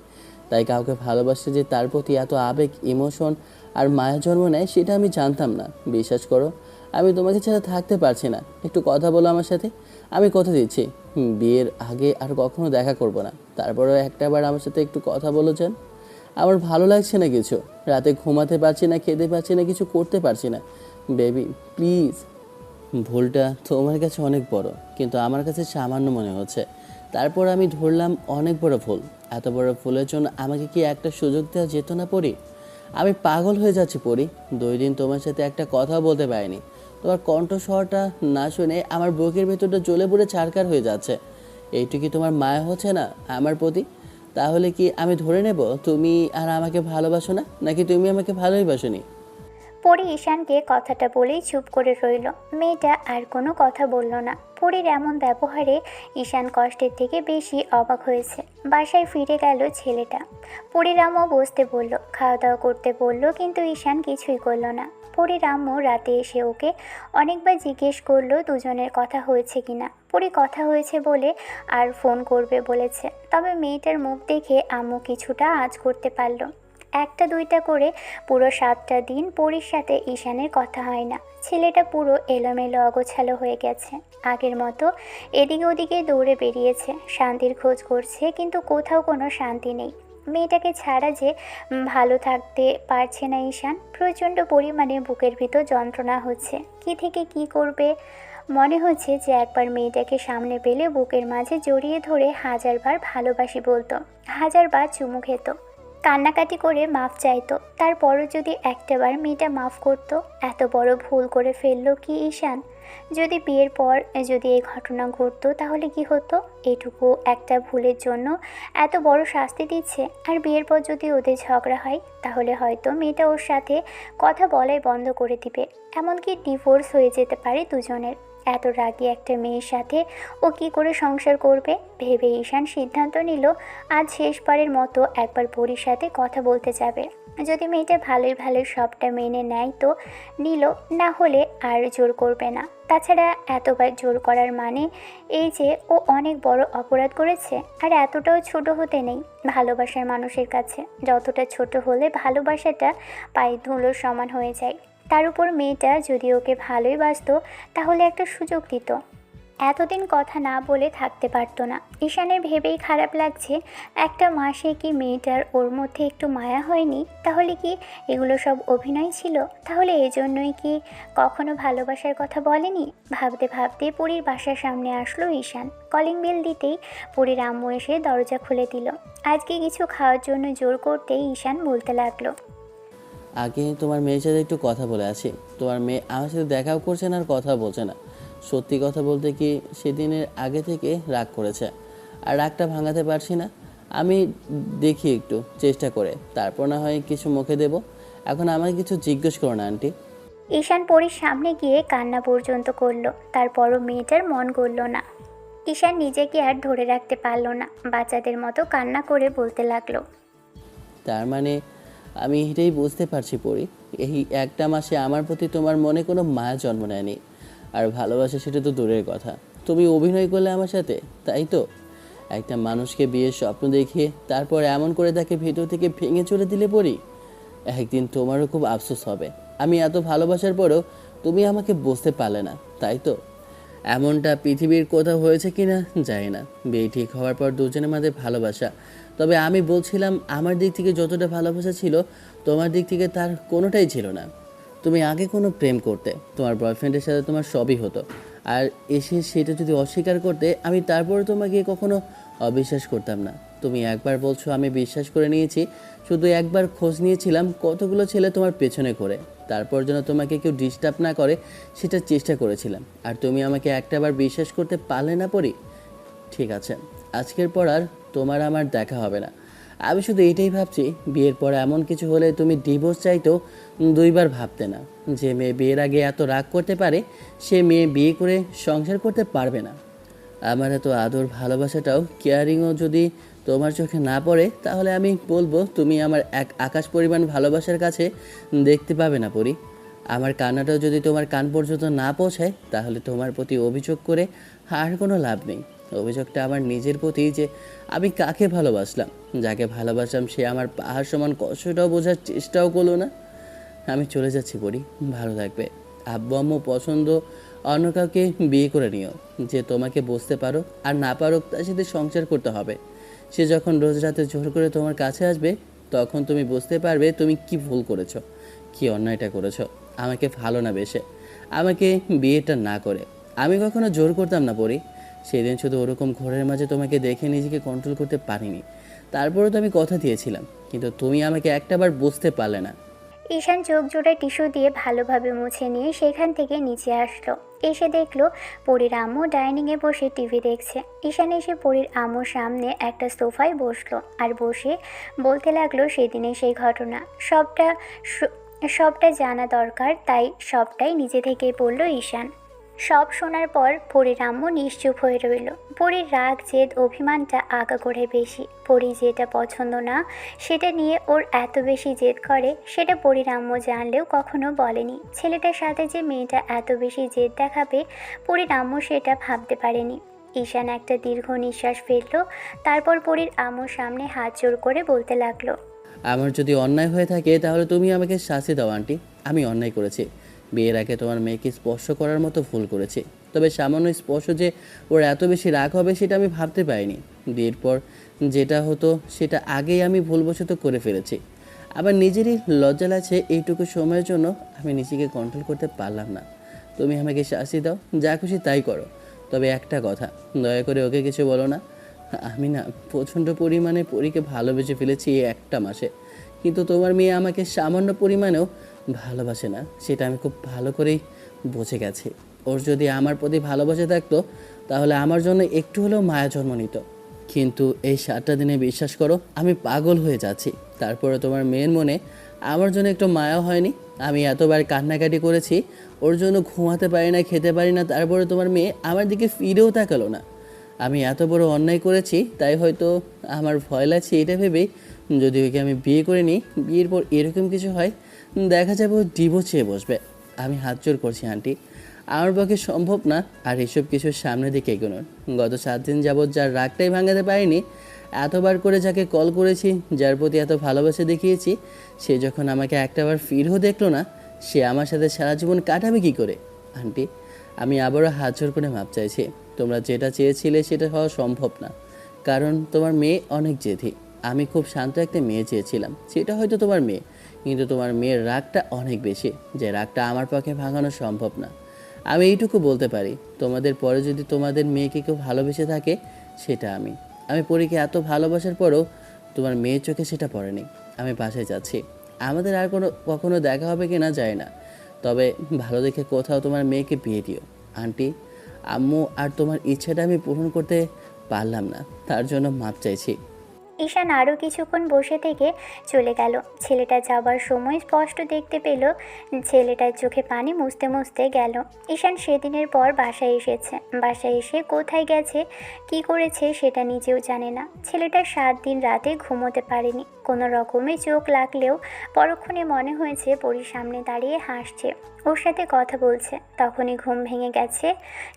তাই কাউকে ভালোবাসতে যে তার প্রতি এত আবেগ, ইমোশন আর মায়া জন্ম নেয় সেটা আমি জানতাম না। বিশ্বাস করো আমি তোমাকে ছাড়া থাকতে পারছি না। একটু কথা বলো আমার সাথে। আমি কথা দিচ্ছি বিয়ের আগে আর কখনো দেখা করব না। তারপরেও একটাবার আমার সাথে একটু কথা বলো যান। আমার ভালো লাগছে না কিছু। রাতে ঘুমাতে পারছি না, খেতে পারছি না, কিছু করতে পারছি না। Baby please. ভুলটা তোমার কাছে অনেক বড়, কিন্তু আমার কাছে সামান্য মনে হচ্ছে। তারপর আমি ধরলাম অনেক বড় ভুল। এত বড় ভুলের জন্য আমাকে কি একটা সুযোগ দেওয়া যেত না পরি? আমি পাগল হয়ে যাচ্ছি পরি। 2 দিন তোমার সাথে একটা কথাও বলতে পারিনি। তোমার কণ্ঠস্বরটা না শুনে আমার বুকের ভেতরটা জ্বলে পুড়ে ছারখার হয়ে যাচ্ছে। এইটুকু তোমার মায়া হচ্ছে না আমার প্রতি? তাহলে কি আমি ধরে নেব তুমি আর আমাকে ভালোবাসো না, নাকি তুমি আমাকে ভালোই বাসোনি? পরি ঈশানকে কথাটা বলেই চুপ করে রইল। মেয়েটা আর কোনো কথা বলল না। পরির এমন ব্যবহারে ঈশান কষ্টের থেকে বেশি অবাক হয়েছে। বাসায় ফিরে গেল ছেলেটা। পরির আম্মু বসতে বলল, খাওয়া দাওয়া করতে বলল, কিন্তু ঈশান কিছুই করল না। পরির আম্মু রাতে এসে ওকে অনেকবার জিজ্ঞেস করলো দুজনের কথা হয়েছে কিনা। পরি কথা হয়েছে বলে আর ফোন করবে বলেছে। তবে মেয়েটার মুখ দেখে আম্মু কিছুটা আঁচ করতে পারল। 1-2টা করে পুরো 7টা দিন পরির সাথে ঈশানের কথা হয় না। ছেলেটা পুরো এলোমেলো অগোছালো হয়ে গেছে। আগের মতো এদিকে ওদিকে দৌড়ে বেরিয়েছে, শান্তির খোঁজ করছে, কিন্তু কোথাও কোনো শান্তি নেই। মেয়েটাকে ছাড়া যে ভালো থাকতে পারছে না ঈশান। প্রচণ্ড পরিমাণে বুকের ভিতর যন্ত্রণা হচ্ছে। কি থেকে কি করবে মনে হচ্ছে যে একবার মেয়েটাকে সামনে পেলে বুকের মাঝে জড়িয়ে ধরে 1000বার ভালোবাসি বলতো, 1000বার চুমু খেত। কান্নাকাটি করে মাফ চাইতো, তারপরও যদি একটাবার মেয়েটা মাফ করতো। এত বড় ভুল করে ফেললো কি ঈশান? যদি বিয়ের পর যদি এই ঘটনা ঘটতো তাহলে কি হতো? এটুকু একটা ভুলের জন্য এত বড় শাস্তি দিচ্ছে। আর বিয়ের পর যদি ওদের ঝগড়া হয় তাহলে হয়তো মেয়েটা ওর সাথে কথা বলাই বন্ধ করে দিবে, এমনকি ডিভোর্স হয়ে যেতে পারে দুজনের। এত রাগী একটা মেয়ের সাথে ও কি করে সংসার করবে ভেবে ঈশান সিদ্ধান্ত নিল আজ শেষবারের মতো একবার পরীর সাথে কথা বলতে যাবে। যদি মেয়েটা ভালোই ভালোই সবটা মেনে নেয় তো নিল, না হলে আর জোর করবে না। তাছাড়া এতবার জোর করার মানে এই যে ও অনেক বড় অপরাধ করেছে। আর এতটাও ছোট হতে নেই ভালোবাসার মানুষের কাছে। যতটা ছোট হলে ভালোবাসাটা পায়ে ধুলোর সমান হয়ে যায়। তার উপর মেয়েটা যদি ওকে ভালোই বাসতো তাহলে একটা সুযোগ দিত। এতদিন কথা না বলে থাকতে পারতো না। ঈশানের ভেবেই খারাপ লাগছে, একটা মাসে কি মেয়েটার ওর মধ্যে একটু মায়া হয়নি? তাহলে কি এগুলো সব অভিনয় ছিল? তাহলে এই জন্যই কি কখনো ভালোবাসার কথা বলেনি? ভাবতে ভাবতে পরীর বাসার সামনে আসলো ঈশান। কলিং বেল দিতেই পরীর আম্মু এসে দরজা খুলে দিল। আজকে কিছু খাওয়ার জন্য জোর করতেই ঈশান বলতে লাগলো, আগে তোমার মেয়ের সাথে একটু কথা বলে আছি। তোমার মেয়ে আমার সাথে দেখাও করছে না আর কথাও বলছে না। সত্যি কথা বলতে কি সেদিনের আগে থেকে রাগ করেছে, আর রাগটা ভাঙাতে পারছি না। আমি দেখি একটু চেষ্টা করে, তারপর না হয় কিছু মুখে দেব। এখন আমাকে কিছু জিজ্ঞেস করো না আন্টি। ঈশান পরীর সামনে গিয়ে কান্না পর্যন্ত করলো, তারপরও মেয়েটার মন গলল না। ঈশান নিজেকে আর ধরে রাখতে পারলো না, বাচ্চাদের মতো কান্না করে বলতে লাগলো, তার মানে আমি এটাই বুঝতে পারছি পরি, এই একটা মাসে আমার প্রতি তোমার মনে কোনো মায়া জন্ম নেয়নি। আর ভালোবাসা সেটা তো দূরের কথা, তুমি অভিনয় করলে আমার সাথে, তাই তো? একটা মানুষকে বিয়ের স্বপ্ন দেখিয়ে তারপর এমন করে তাকে ভেতর থেকে ভেঙে চলে দিলে পরি। একদিন তোমারও খুব আফসোস হবে। আমি এত ভালোবাসার পরেও তুমি আমাকে বুঝতে পারলে না, তাই তো? এমনটা পৃথিবীর কোথাও হয়েছে কি না জানি না। বিয়ে ঠিক হওয়ার পর দুজনের মাঝে ভালোবাসা, তবে আমি বলছিলাম আমার দিক থেকে যতটা ভালোবাসা ছিল তোমার দিক থেকে তার কোনোটাই ছিল না। তুমি আগে কোনো প্রেম করতে, তোমার বয়ফ্রেন্ডের সাথে তোমার সবই হতো, আর এসে সেটা যদি অস্বীকার করতে আমি তারপরে তোমাকে কখনো অবিশ্বাস করতাম না। তুমি একবার বলছো আমি বিশ্বাস করে নিয়েছি, শুধু একবার খোঁজ নিয়েছিলাম কতগুলো ছেলে তোমার পেছনে করে, তারপর যেন তোমাকে কেউ ডিস্টার্ব না করে সেটা চেষ্টা করেছিলাম। আর তুমি আমাকে একটাবার বিশ্বাস করতে পারলে না পরি। ঠিক আছে, আজকের পর আর তোমার আমার দেখা হবে না। আমি শুধু এইটাই ভাবছি, বিয়ের পর এমন কিছু হলে তুমি ডিভোর্স চাইতেও দুইবার ভাবতে না। যে মেয়ে বিয়ের আগে এত রাগ করতে পারে সে মেয়ে বিয়ে করে সংসার করতে পারবে না। আমার এত আদর ভালোবাসাটাও কেয়ারিংও যদি তোমার চোখে না পড়ে তাহলে আমি বলবো তুমি আমার এক আকাশ পরিমাণ ভালোবাসার কাছে দেখতে পাবে না পরি। আমার কান্নাটাও যদি তোমার কান পর্যন্ত না পৌঁছায় তাহলে তোমার প্রতি অভিযোগ করে আর কোনো লাভ নেই। অভিযোগটা আমার নিজের প্রতি, যে আমি কাকে ভালোবাসলাম, যাকে ভালোবাসলাম সে আমার পাহাড় সমান কষ্টটাও বোঝার চেষ্টাও করলো না। আমি চলে যাচ্ছি পরি, ভালো থাকবে। আব্বু আম্মু পছন্দ অন্য কাউকে বিয়ে করে নিও, যে তোমাকে বুঝতে পারো, আর না পারো তার সাথে সংসার করতে হবে। সে যখন রোজ রাতে জোর করে তোমার কাছে আসবে তখন তুমি বুঝতে পারবে তুমি কি ভুল করেছো, কি অন্যায়টা করেছো আমাকে ভালো না বেসে, আমাকে বিয়েটা না করে। আমি কখনো জোর করতাম না পরি, সেদিন শুধু ওরকম ঘোরের মাঝে তোমাকে দেখে নিজেকে কন্ট্রোল করতে পারিনি। তারপরেও তো আমি কথা দিয়েছিলাম, কিন্তু তুমি আমাকে একটাবার বুঝতে পারলে না। ঈশান চোখ জোড়ায় টিস্যু দিয়ে ভালোভাবে মুছে নিয়ে সেখান থেকে নিচে আসলো। এসে দেখলো পরীর আম্মু ডাইনিংয়ে বসে টিভি দেখছে। ঈশান এসে পরীর আম্মুর সামনে একটা সোফায় বসলো আর বসে বলতে লাগলো সেদিনের সেই ঘটনা। সবটা জানা দরকার, তাই সবটাই নিজে থেকেই বলল ঈশান। সব শোনার পর পরীর আম্মু নিশ্চুপ হয়ে রইল। পরীর রাগ জেদ অভিমানটা আগা করে বেশি। পরী যেটা পছন্দ না সেটা নিয়ে ওর এত বেশি জেদ করে সেটা পরীর আম্মু জানলেও কখনো বলেনি। ছেলেটার সাথে যে মেয়েটা এত বেশি জেদ দেখাবে পরীর আম্মু সেটা ভাবতে পারেনি। ঈশান একটা দীর্ঘ নিঃশ্বাস ফেলল, তারপর পরীর আম্মুর সামনে হাত জোর করে বলতে লাগলো, আমার যদি অন্যায় হয়ে থাকে তাহলে তুমি আমাকে শাস্তি দাও আন্টি। আমি অন্যায় করেছি, বিয়ের আগে তোমার মেয়েকে স্পর্শ করার মতো ভুল করেছি, তবে সামান্য স্পর্শ যে ওর এত বেশি রাগ হবে সেটা আমি ভাবতে পারিনি। বিয়ের পর যেটা হতো সেটা আগেই আমি ভুলবশত করে ফেলেছি। আবার নিজেরই লজ্জা লাগছে, এইটুকু সময়ের জন্য আমি নিজেকে কন্ট্রোল করতে পারলাম না। তুমি আমাকে শাস্তি দাও, যা খুশি তাই করো, তবে একটা কথা, দয়া করে ওকে কিছু বলো না। আমি না প্রচণ্ড পরিমাণে পরীকে ভালোবেসে ফেলেছি এই একটা মাসে, কিন্তু তোমার মেয়ে আমাকে সামান্য পরিমাণেও ভালোবাসে না, সেটা আমি খুব ভালো করেই বুঝে গেছি। ওর যদি আমার প্রতি ভালোবাসা থাকতো তাহলে আমার জন্য একটু হলেও মায়া জন্ম নিত, কিন্তু এই 7টা দিনে বিশ্বাস করো আমি পাগল হয়ে যাচ্ছি। তারপরে তোমার মেয়ের মনে আমার জন্য একটু মায়া হয়নি? আমি এতবার কান্নাকাটি করেছি, ওর জন্য ঘুমাতে পারি না, খেতে পারি না, তারপরে তোমার মেয়ে আমার দিকে ফিরেও তাকালো না। আমি এত বড় অন্যায় করেছি, তাই হয়তো আমার ভয় লাগছে এটা ভেবেই, যদি ওকে আমি বিয়ে করে নিই, বিয়ের পর এরকম কিছু হয়, দেখা যাবে ও ডিভোর্স চেয়ে বসবে। আমি হাত জোর করছি আন্টি, আমার পক্ষে সম্ভব না আর এসব কিছুর সামনে দিকে এগোনোর। গত 7 দিন যাবৎ যার রাগটাই ভাঙাতে পারিনি, এতবার করে যাকে কল করেছি, যার প্রতি এত ভালোবাসা দেখিয়েছি, সে যখন আমাকে একটাবার ফিরেও দেখলো না, সে আমার সাথে সারা জীবন কাটাবে কী করে? আন্টি, আমি আবারও হাত জোর করে মাপ চাইছি। তোমরা যেটা চেয়েছিলে সেটা হওয়া সম্ভব না, কারণ তোমার মেয়ে অনেক জেদি। আমি খুব শান্ত একটা মেয়ে চেয়েছিলাম, সেটা হয়তো তোমার মেয়ে, কিন্তু তোমার মেয়ের রাগটা অনেক বেশি, যে রাগটা আমার পক্ষে ভাঙানো সম্ভব না। আমি এইটুকু বলতে পারি, তোমাদের পরে যদি তোমাদের মেয়েকে কেউ ভালোবেসে থাকে সেটা আমি পরীকে এত ভালোবাসার পরেও তোমার মেয়ের চোখে সেটা পড়েনি। আমি বাসায় যাচ্ছি, আমাদের আর কখনো দেখা হবে কি না যায় না, তবে ভালো দেখে কোথাও তোমার মেয়েকে বিয়ে দিও। আন্টি, আম্মু আর তোমার ইচ্ছাটা আমি পূরণ করতে পারলাম না, তার জন্য মাপ চাইছি। ঈশান আরও কিছুক্ষণ বসে থেকে চলে গেল। ছেলেটা যাবার সময় স্পষ্ট দেখতে পেল ছেলেটার চোখে পানি মুছতে মুছতে গেল। ঈশান সেদিনের পর বাসায় এসেছে। বাসায় এসে কোথায় গেছে, কি করেছে সেটা নিজেও জানে না। ছেলেটা 7 দিন রাতে ঘুমোতে পারেনি। কোনো রকমে চোখ লাগলেও পরক্ষণে মনে হয়েছে পরীর সামনে দাঁড়িয়ে হাসছে, ওর সাথে কথা বলছে। তখনই ঘুম ভেঙে গেছে,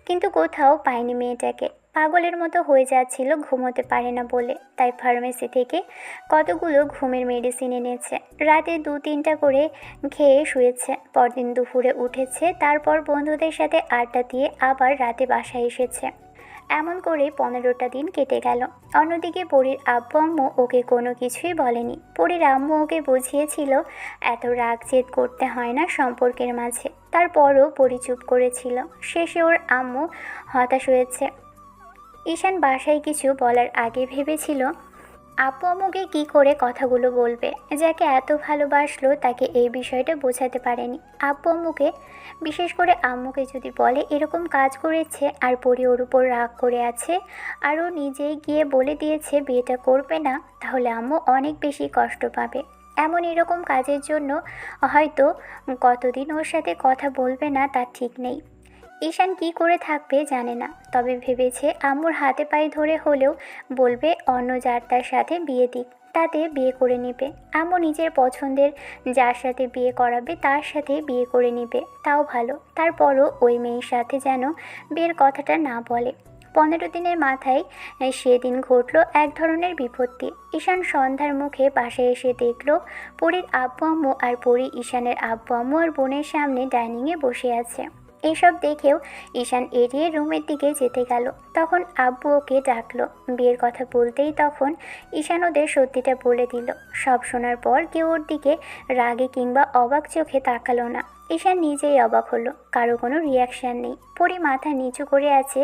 কিন্তু কোথাও পায়নি মেয়েটাকে। পাগলের মতো হয়ে যাচ্ছিল ঘুমোতে পারে না বলে, তাই ফার্মেসি থেকে কতগুলো ঘুমের মেডিসিন এনেছে। রাতে 2-3টা করে খেয়ে শুয়েছে। পরদিন দুপুরে উঠেছে, তারপর বন্ধুদের সাথে আড্ডা দিয়ে আবার রাতে বাসায় এসেছে। এমন করে 15টা দিন কেটে গেল। অন্যদিকে পরীর আব্বু আম্মু ওকে কোনো কিছুই বলেনি। পরীর আম্মু ওকে বুঝিয়েছিল এত রাগ জেদ করতে হয় না সম্পর্কের মাঝে, তারপরও পরী চুপ করেছিল। শেষে ওর আম্মু হতাশ হয়েছে। ঈশান বাসায় কিছু বলার আগে ভেবেছিল আপু আম্মুকে কী করে কথাগুলো বলবে। যাকে এত ভালোবাসলো তাকে এই বিষয়টা বোঝাতে পারেনি। আব্বু আম্মুকে, বিশেষ করে আম্মুকে যদি বলে এরকম কাজ করেছে আর পরি ওর উপর রাগ করে আছে আর ও নিজেই গিয়ে বলে দিয়েছে বিয়েটা করবে না, তাহলে আম্মু অনেক বেশি কষ্ট পাবে। এরকম কাজের জন্য হয়তো কতদিন ওর সাথে কথা বলবে না তার ঠিক নেই। ঈশান কি করে থাকবে জানে না, তবে ভেবেছে আম্মুর হাতে পায়ে ধরে হলেও বলবে অন্য যার তার সাথে বিয়ে দিক, তাতে বিয়ে করে নেবে। আম্মু নিজের পছন্দের যার সাথে বিয়ে করাবে তার সাথে বিয়ে করে নেবে, তাও ভালো। তারপরও ওই মেয়ের সাথে যেন বিয়ের কথাটা না বলে। 15 দিনের মাথায় সেদিন ঘটল এক ধরনের বিপত্তি। ঈশান সন্ধ্যার মুখে বাসায় এসে দেখল পরীর আব্বু আম্মু আর পরী ঈশানের আব্বু আম্মু আর বোনের সামনে ডাইনিংয়ে বসে আছে। এসব দেখেও ঈশান এড়িয়ে রুমের দিকে যেতে গেল। তখন আব্বু ওকে ডাকলো। বিয়ের কথা বলতেই তখন ঈশান ওদের সত্যিটা বলে দিল। সব শোনার পর কেউ ওর দিকে রাগে কিংবা অবাক চোখে তাকালো না। ঈশান নিজেই অবাক হলো, কারো কোনো রিয়াকশান নেই। পরি মাথা নিচু করে আছে।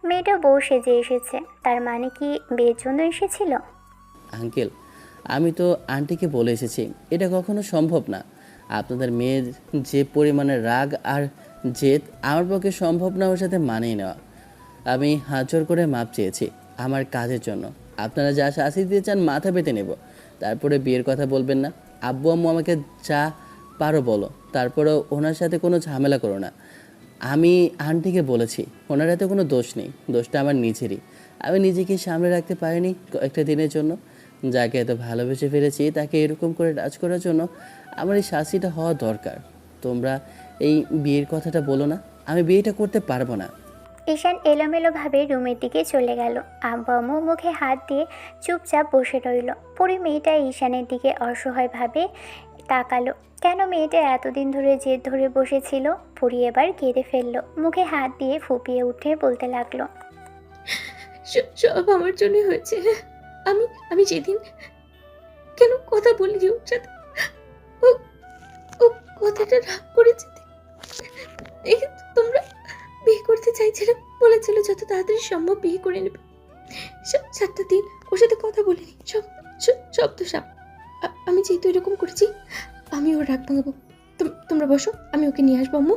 মেয়েটা বউ সেজে এসেছে, তার মানে কি বিয়ের জন্য এসেছিল? আঙ্কেল, আমি তো আন্টিকে বলে এসেছি এটা কখনো সম্ভব না। আপনাদের মেয়ের যে পরিমাণে রাগ আর জেদ, আমার পক্ষে সম্ভব না ওর সাথে মানিয়ে নেওয়া। আমি হাত জোর করে মাপ চেয়েছি আমার কাজের জন্য। আপনারা যা শাস্তি দিতে চান মাথা পেতে নেব, তারপরে বিয়ের কথা বলবেন না। আব্বু আম্মু আমাকে যা পারো বলো, তারপরেও ওনার সাথে কোনো ঝামেলা করো না। আমি আন্টিকে বলেছি ওনার হাতে কোনো দোষ নেই, দোষটা আমার নিজেরই। আমি নিজেকে সামলে রাখতে পারিনি কয়েকটা দিনের জন্য। যাকে এত ভালোবেসে ফেলেছি তাকে এরকম করে টাচ করার জন্য আমার এই শাস্তিটা হওয়া দরকার। তোমরা এই বিয়ের কথাটা বলো না, আমি বিয়েটা করতে পারবো না। ঈশান এলোমেলোভাবে রুমের দিকে চলে গেল। আব্বু আম্মু মুখে হাত দিয়ে চুপচাপ বসে রইল। পরি মেয়েটা ঈশানের দিকে অসহায়ভাবে তাকালো। কেন মেয়েটা এতদিন ধরে জেদ ধরে বসেছিল? পরি এবার কেঁদে ফেলল। মুখে হাত দিয়ে ফুপিয়ে উঠে বলতে লাগলো, সব আমার জন্য হয়েছে। আমি আমি যেদিন কেন কথা বলিনি ওর সাথে, ও ও কথাটা রাগ করেছে। এই তোমরা বিয়ে করতে চাইছিলে, বলেছিল যত তাড়াতাড়ি সম্ভব বিয়ে করে নেবে। 7টা দিন ওর সাথে কথা বলিনি, সব তো সাপ। আমি যেহেতু এরকম করেছি, আমি ওর রাগ ভাঙাবো। তোমরা বসো, আমি ওকে নিয়ে আসবো আম্মু।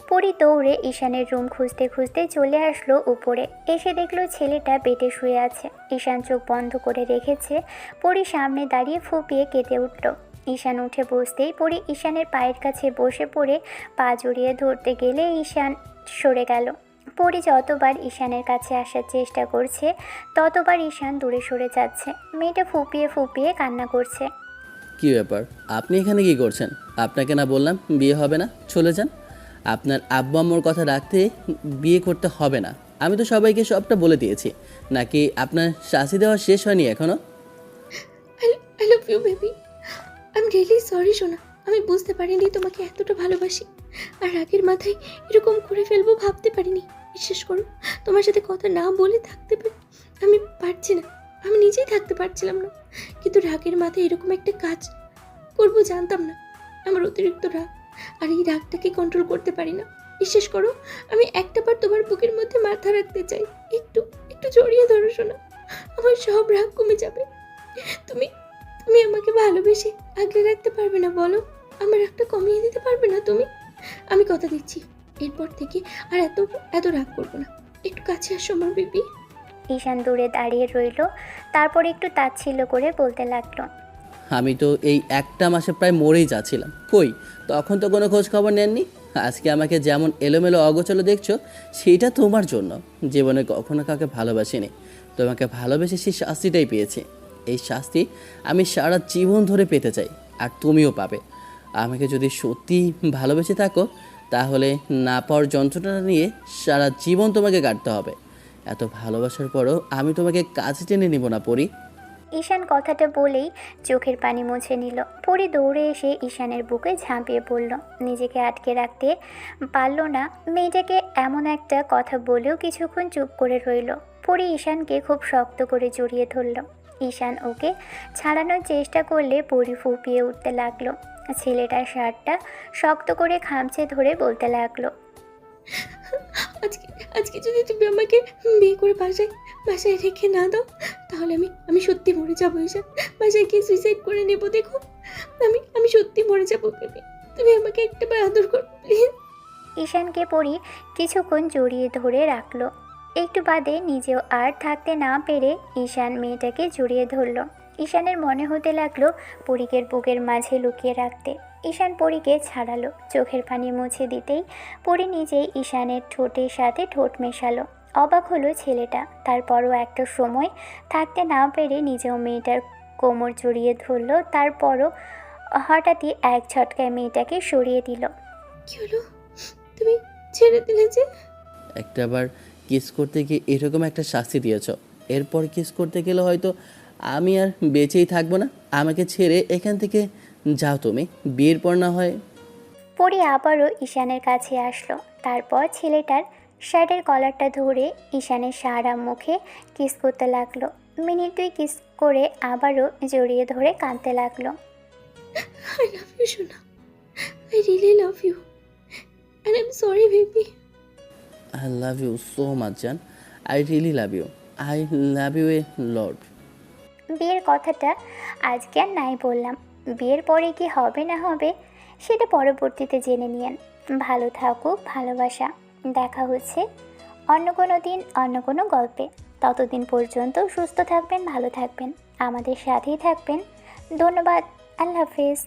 পরি দৌড়ে ঈশানের রুম খুঁজতে খুঁজতে চলে আসলো উপরে। এসে দেখলো ছেলেটা বেডে শুয়ে আছে। ঈশান চোখ বন্ধ করে রেখেছে। পরি সামনে দাঁড়িয়ে ফুপিয়ে কেঁদে উঠল। ঈশান উঠে বসতেই পরি ঈশানের পায়ের কাছে বসে পড়ে পা জড়িয়ে ধরতে গেলে ঈশান সরে গেল। পরি যতবার ঈশানের কাছে আসার চেষ্টা করছে ততবার ঈশান দূরে সরে যাচ্ছে। মেয়েটা ফুপিয়ে ফুপিয়ে কান্না করছে। কী ব্যাপার, আপনি এখানে কি করছেন? আপনাকে না বললাম বিয়ে হবে না, চলে যান। আপনার আব্বু আম্মুর কথা রাখতে বিয়ে করতে হবে না। আমি তো সবাইকে সবটা বলে দিয়েছি। নাকি আপনার শাস্তি দেওয়া শেষ হয়নি এখনও? I love you baby. I am really sorry সোনা। আমি বুঝতে পারিনি তোমাকে এতটা ভালোবাসি, আর রাগের মাথায় এরকম করে ফেলবো ভাবতে পারিনি। বিশ্বাস করো, তোমার সাথে কথা না বলে থাকতে আমি পারছি না। আমি নিজেই থাকতে পারছিলাম না, কিন্তু রাগের মাথায় এরকম একটা কাজ করবো জানতাম না। আমার অতিরিক্ত রাগ, আর এই রাগটাকে কন্ট্রোল করতে পারি না। বিশ্বাস করো, আমি একটাবার তোমার বুকের মধ্যে মাথা রাখতে চাই। একটু একটু জড়িয়ে ধরো সোনা, আমার সব রাগ কমে যাবে। তুমি তুমি আমাকে ভালোবেসে আগলে রাখতে পারবে না বলো? আমার রাগটা কমিয়ে দিতে পারবে না তুমি? আমি কথা দিচ্ছি, এরপর থেকে আর এত রাগ করবো না। একটু কাছে আসো আমার বেবি। ঈশান দূরে দাঁড়িয়ে রইল। তারপর একটু তাচ্ছিল্য করে বলতে লাগলো। আমি তো এই একটা মাসে প্রায় মরেই যাচ্ছিলাম। কই, তখন তো কোনো খোঁজ খবর নেননি। আজকে আমাকে যেমন এলোমেলো অগোচলো দেখছো, সেইটা তোমার জন্য। জীবনে কখনো কাউকে ভালোবাসিনি, তোমাকে ভালোবেসে সেই শাস্তিটাই পেয়েছি। এই শাস্তি আমি সারা জীবন ধরে পেতে চাই, আর তুমিও পাবে। আমাকে যদি সত্যি ভালোবেসে থাকো, তাহলে না পাওয়ার যন্ত্রণাটা নিয়ে সারা জীবন তোমাকে কাটতে হবে। এত ভালোবাসার পরও আমি তোমাকে কাছে টেনে নিব না পরি। ঈশান কথাটা বলেই চোখের পানি মুছে নিল। পরি দৌড়ে এসে ঈশানের বুকে ঝাঁপিয়ে পড়ল। নিজেকে আটকে রাখতে পারল না। মেয়েটাকে এমন একটা কথা বলেও কিছুক্ষণ চুপ করে রইল। পরি ঈশানকে খুব শক্ত করে জড়িয়ে ধরল। ঈশান ওকে ছাড়ানোর চেষ্টা করলে পরি ফুপিয়ে উঠতে লাগলো। ছেলেটার শার্টটা শক্ত করে খামচে ধরে বলতে লাগলো। আজকে যদি তুমি আমাকে বিয়ে করে বাসায় রেখে না দাও, তাহলে আমি সত্যি মরে যাবো। ঈশান, বাসায় গিয়ে সুইসাইড করে নেবো। দেখো, আমি সত্যি মরে যাবো বেবি। তুমি আমাকে একটাবার আদর করো প্লিজ। ঈশানকে পরি কিছুক্ষণ জড়িয়ে ধরে রাখলো। একটু বাদে নিজেও আর থাকতে না পেরে ঈশান মেয়েটাকে জড়িয়ে ধরল। ঈশানের মনে হতে লাগলো পরীকে বুকের মাঝে লুকিয়ে রাখতে। ঈশান পরীকে ছাড়ালো। চোখের পানি মুছে দিতেই পরি নিজেই ঈশানের ঠোঁটের সাথে ঠোঁট মেশালো। অবাক হলো ছেলেটা। তারপরও একটা সময় থাকতে না পেরে নিজেও মেয়েটার কোমর জড়িয়ে ধরলো। তারপরও হঠাৎই এক ঝটকায় মেয়েটাকে সরিয়ে দিল। কি হলো? তুমি ছেড়ে দিলে যে? একটাবার কিস করতে গিয়ে এরকম একটা শাস্তি দিয়েছ, এরপর কিস করতে গেলে হয়তো আমি আর বেঁচেই থাকবো না। আমাকে ছেড়ে এখান থেকে যাও তুমি, বিয়ের পর না হয়। পরি আবারও ঈশানের কাছে আসলো। তারপর ছেলেটার শার্টের কলারটা ধরে ঈশানের সারা মুখে কিস করতে লাগলো। মিনিট 2 কিস করে আবারও জড়িয়ে ধরে কাঁদতে লাগলো। I love you, Shona. I really love you. And I'm sorry, baby. I love you so much, জান। I really love you. I love you a lot. বিয়ের কথাটা আজকে আর নাই বললাম। বিয়ের পরে কি হবে না হবে সেটা পরবর্তীতে জেনে নিয়েন। ভালো থাকুক ভালোবাসা। দেখা হচ্ছে অন্য কোনো দিন অন্য কোনো গল্পে। ততদিন পর্যন্ত সুস্থ থাকবেন, ভালো থাকবেন, আমাদের সাথেই থাকবেন। ধন্যবাদ। আল্লাহ হাফেজ।